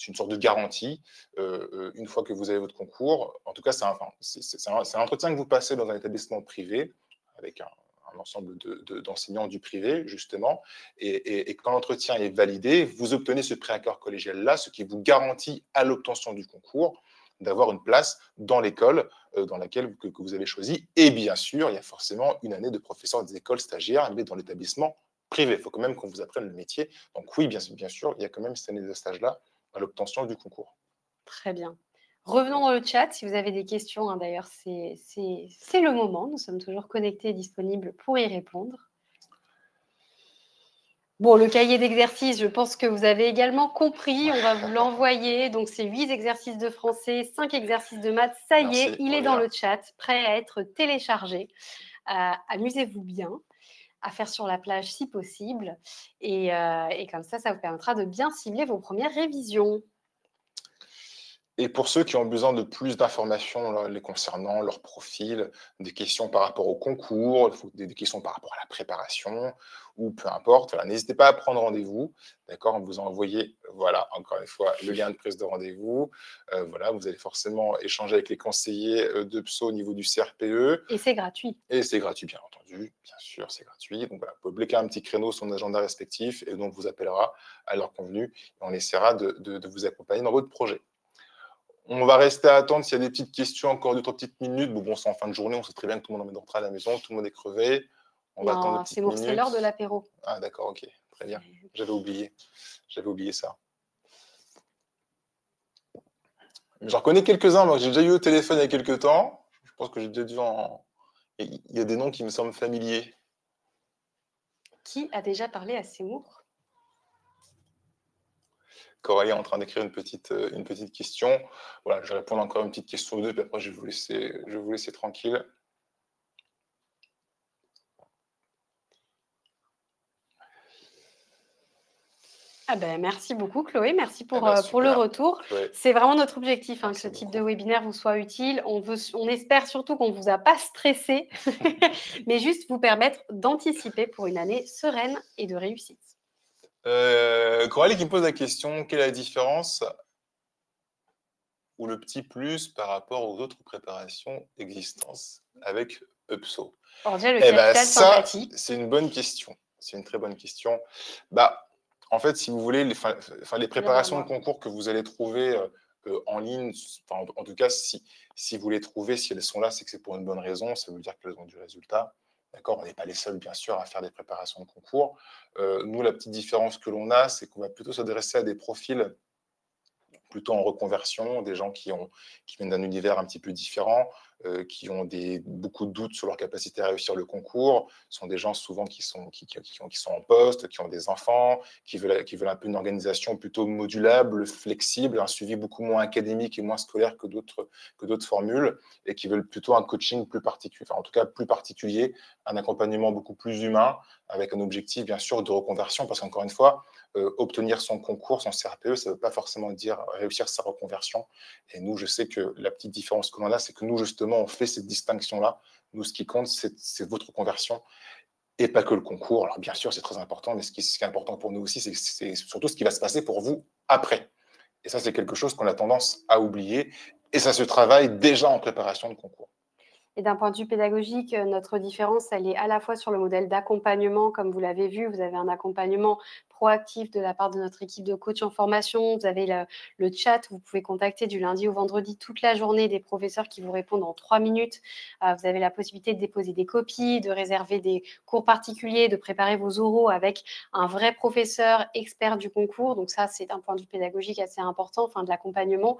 une sorte de garantie. Une fois que vous avez votre concours, en tout cas, c'est un entretien que vous passez dans un établissement privé avec un ensemble d'enseignants du privé, justement. Et quand l'entretien est validé, vous obtenez ce préaccord collégial-là, ce qui vous garantit à l'obtention du concours d'avoir une place dans l'école dans laquelle que vous avez choisi. Et bien sûr, il y a forcément une année de professeur des écoles stagiaires, mais dans l'établissement privé. Il faut quand même qu'on vous apprenne le métier. Donc oui, bien sûr, il y a quand même cette année de stage-là à l'obtention du concours. Très bien. Revenons dans le chat si vous avez des questions, hein, d'ailleurs, c'est le moment. Nous sommes toujours connectés et disponibles pour y répondre. Bon, le cahier d'exercices, je pense que vous avez également compris. On va vous l'envoyer. Donc, c'est 8 exercices de français, 5 exercices de maths. Ça y est, Merci, il est dans Aurélia. le chat, prêt à être téléchargé. Amusez-vous bien à faire sur la plage si possible. Et comme ça vous permettra de bien cibler vos premières révisions. Et pour ceux qui ont besoin de plus d'informations les concernant, leur profil, des questions par rapport au concours, des questions par rapport à la préparation, ou peu importe, voilà, n'hésitez pas à prendre rendez-vous. D'accord, on vous a envoyé, voilà, encore une fois, le lien de prise de rendez-vous. Voilà, vous allez forcément échanger avec les conseillers de PSO au niveau du CRPE. Et c'est gratuit. Et c'est gratuit, bien entendu. Bien sûr, c'est gratuit. Donc voilà, vous pouvez bloquer un petit créneau sur son agenda respectif et donc vous appellera à l'heure convenue et on essaiera de vous accompagner dans votre projet. On va rester à attendre s'il y a des petites questions, encore 2-3 petites minutes. Bon, c'est en fin de journée, on sait très bien que tout le monde est rentré à la maison, tout le monde est crevé. On va attendre des Non, petites c'est l'heure de minutes. l'apéro. Ah, d'accord, ok, très bien. J'avais oublié. J'avais oublié ça. J'en connais quelques-uns, moi, j'ai déjà eu au téléphone il y a quelques temps. Je pense que j'ai déjà dû en. Il y a des noms qui me semblent familiers. Qui a déjà parlé à Seymour? Coralie est en train d'écrire une petite question. Voilà, je vais répondre encore une petite question ou deux, puis après je vais vous laisser tranquille. Ah ben, merci beaucoup Chloé, merci Eh ben, pour le super. retour. Chloé, C'est vraiment notre objectif, hein, que ce merci type de beaucoup. webinaire vous soit utile. On espère surtout qu'on ne vous a pas stressé, mais juste vous permettre d'anticiper pour une année sereine et de réussite. Coralie qui me pose la question, quelle est la différence ou le petit plus par rapport aux autres préparations existantes avec UPSO? Alors déjà, le Eh ben capital ça, sympathie. c'est une bonne question. C'est une très bonne question. Bah, en fait, si vous voulez, les Bien à préparations de moi. concours que vous allez trouver en ligne, en tout cas, si vous les trouvez, si elles sont là, c'est que c'est pour une bonne raison. Ça veut dire qu'elles ont du résultat. D'accord. On n'est pas les seuls, bien sûr, à faire des préparations de concours. Nous, la petite différence que l'on a, c'est qu'on va plutôt s'adresser à des profils plutôt en reconversion, des gens qui viennent d'un univers un petit peu différent, qui ont beaucoup de doutes sur leur capacité à réussir le concours. Ce sont des gens souvent qui sont en poste, qui ont des enfants, qui veulent un peu une organisation plutôt modulable, flexible, un suivi beaucoup moins académique et moins scolaire que d'autres formules, et qui veulent plutôt un coaching plus particulier, enfin, en tout cas plus particulier, un accompagnement beaucoup plus humain, avec un objectif bien sûr de reconversion, parce qu'encore une fois, obtenir son concours, son CRPE, ça ne veut pas forcément dire réussir sa reconversion. Et nous, je sais que la petite différence que l'on a, c'est que nous, justement, on fait cette distinction-là. Nous, ce qui compte, c'est votre conversion et pas que le concours. Alors, bien sûr, c'est très important, mais ce qui est important pour nous aussi, c'est surtout ce qui va se passer pour vous après. Et ça, c'est quelque chose qu'on a tendance à oublier. Et ça se travaille déjà en préparation de concours. Et d'un point de vue pédagogique, notre différence, elle est à la fois sur le modèle d'accompagnement, comme vous l'avez vu, vous avez un accompagnement proactif de la part de notre équipe de coach en formation. Vous avez le chat, vous pouvez contacter du lundi au vendredi toute la journée des professeurs qui vous répondent en 3 minutes. Vous avez la possibilité de déposer des copies, de réserver des cours particuliers, de préparer vos oraux avec un vrai professeur expert du concours. Donc ça, c'est d'un point de vue pédagogique assez important, enfin de l'accompagnement.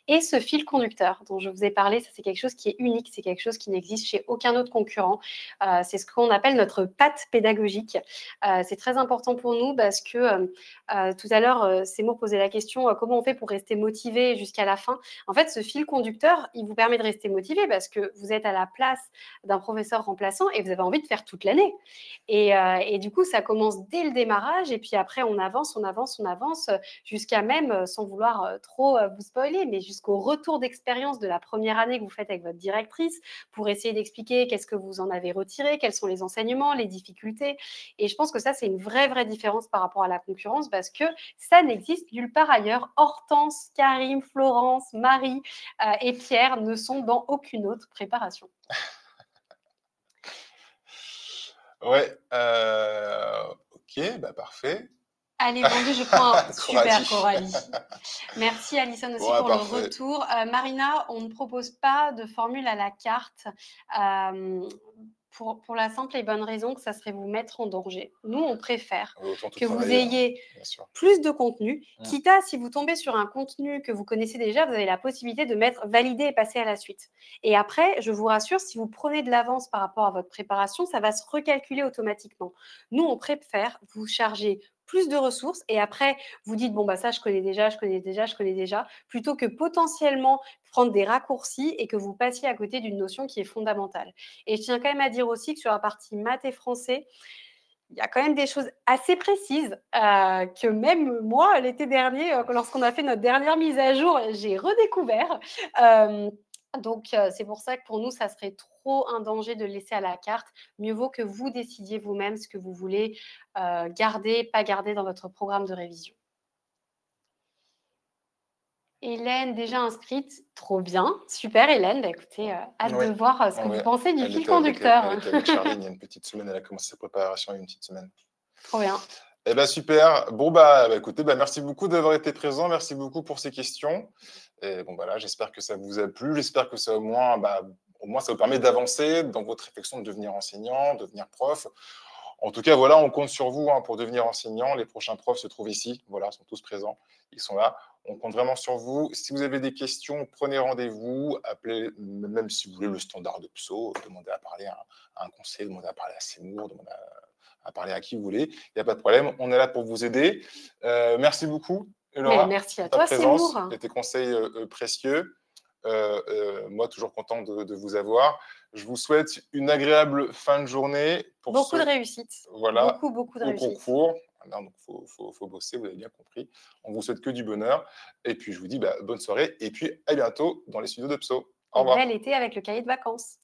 Et ce fil conducteur dont je vous ai parlé, ça c'est quelque chose qui est unique, c'est quelque chose qui n'existe chez aucun autre concurrent. C'est ce qu'on appelle notre patte pédagogique. C'est très important pour nous parce que tout à l'heure, Seymour posait la question comment on fait pour rester motivé jusqu'à la fin. En fait, ce fil conducteur, il vous permet de rester motivé parce que vous êtes à la place d'un professeur remplaçant et vous avez envie de faire toute l'année. Et du coup, ça commence dès le démarrage et puis après, on avance, on avance, on avance jusqu'à même, sans vouloir trop vous spoiler, mais jusqu'au retour d'expérience de la première année que vous faites avec votre directrice pour essayer d'expliquer qu'est-ce que vous en avez retiré, quels sont les enseignements, les difficultés. Et je pense que ça, c'est une vraie, vraie différence par rapport à la concurrence parce que ça n'existe nulle part ailleurs. Hortense, Karim, Florence, Marie et Pierre ne sont dans aucune autre préparation. Ouais, ok, bah parfait. Allez, vendu, je prends un super Coralie. Coralie. Merci Alison aussi Ouais, pour le parfait. retour. Marina, on ne propose pas de formule à la carte pour la simple et bonne raison que ça serait vous mettre en danger. Nous, on préfère Autant tout que vous travailler, hein, ayez bien sûr. plus de contenu, Mm. quitte à, si vous tombez sur un contenu que vous connaissez déjà, vous avez la possibilité de mettre valider et passer à la suite. Et après, je vous rassure, si vous prenez de l'avance par rapport à votre préparation, ça va se recalculer automatiquement. Nous, on préfère vous charger plus de ressources et après, vous dites, bon, bah ça, je connais déjà, je connais déjà, je connais déjà, plutôt que potentiellement prendre des raccourcis et que vous passiez à côté d'une notion qui est fondamentale. Et je tiens quand même à dire aussi que sur la partie maths et français, il y a quand même des choses assez précises que même moi, l'été dernier, lorsqu'on a fait notre dernière mise à jour, j'ai redécouvert. Donc, c'est pour ça que pour nous, ça serait trop un danger de le laisser à la carte. Mieux vaut que vous décidiez vous-même ce que vous voulez garder, pas garder dans votre programme de révision. Hélène, déjà inscrite, trop bien. Super Hélène, bah, écoutez, hâte Oui, de voir ce que vous ouais. pensez du Elle fil était elle conducteur. était avec Charline il y a une petite semaine. Elle a commencé sa préparation il y a une petite semaine. Trop bien. Eh ben super. Bon bah, écoutez, bah, merci beaucoup d'avoir été présent. Merci beaucoup pour ces questions. Et bon bah là, j'espère que ça vous a plu. J'espère que ça au moins ça vous permet d'avancer dans votre réflexion de devenir enseignant, devenir prof. En tout cas, voilà, on compte sur vous hein, pour devenir enseignant. Les prochains profs se trouvent ici. Voilà, sont tous présents. Ils sont là. On compte vraiment sur vous. Si vous avez des questions, prenez rendez-vous. Appelez, même si vous voulez le standard de PSO, demandez à parler à un conseiller, demandez à parler à Seymour, demandez à parler à qui vous voulez. Il n'y a pas de problème. On est là pour vous aider. Merci beaucoup, Mais Laura, merci à pour ta toi, Seymour. présence et tes conseils précieux. Moi, toujours content de vous avoir. Je vous souhaite une agréable fin de journée pour Beaucoup de ceux réussite. voilà, Beaucoup, beaucoup de au réussite. concours. Voilà, donc faut bosser, vous avez bien compris. On vous souhaite que du bonheur. Et puis, je vous dis bonne soirée. Et puis, à bientôt dans les studios de Pso. Au Et bel revoir. été avec le cahier de vacances.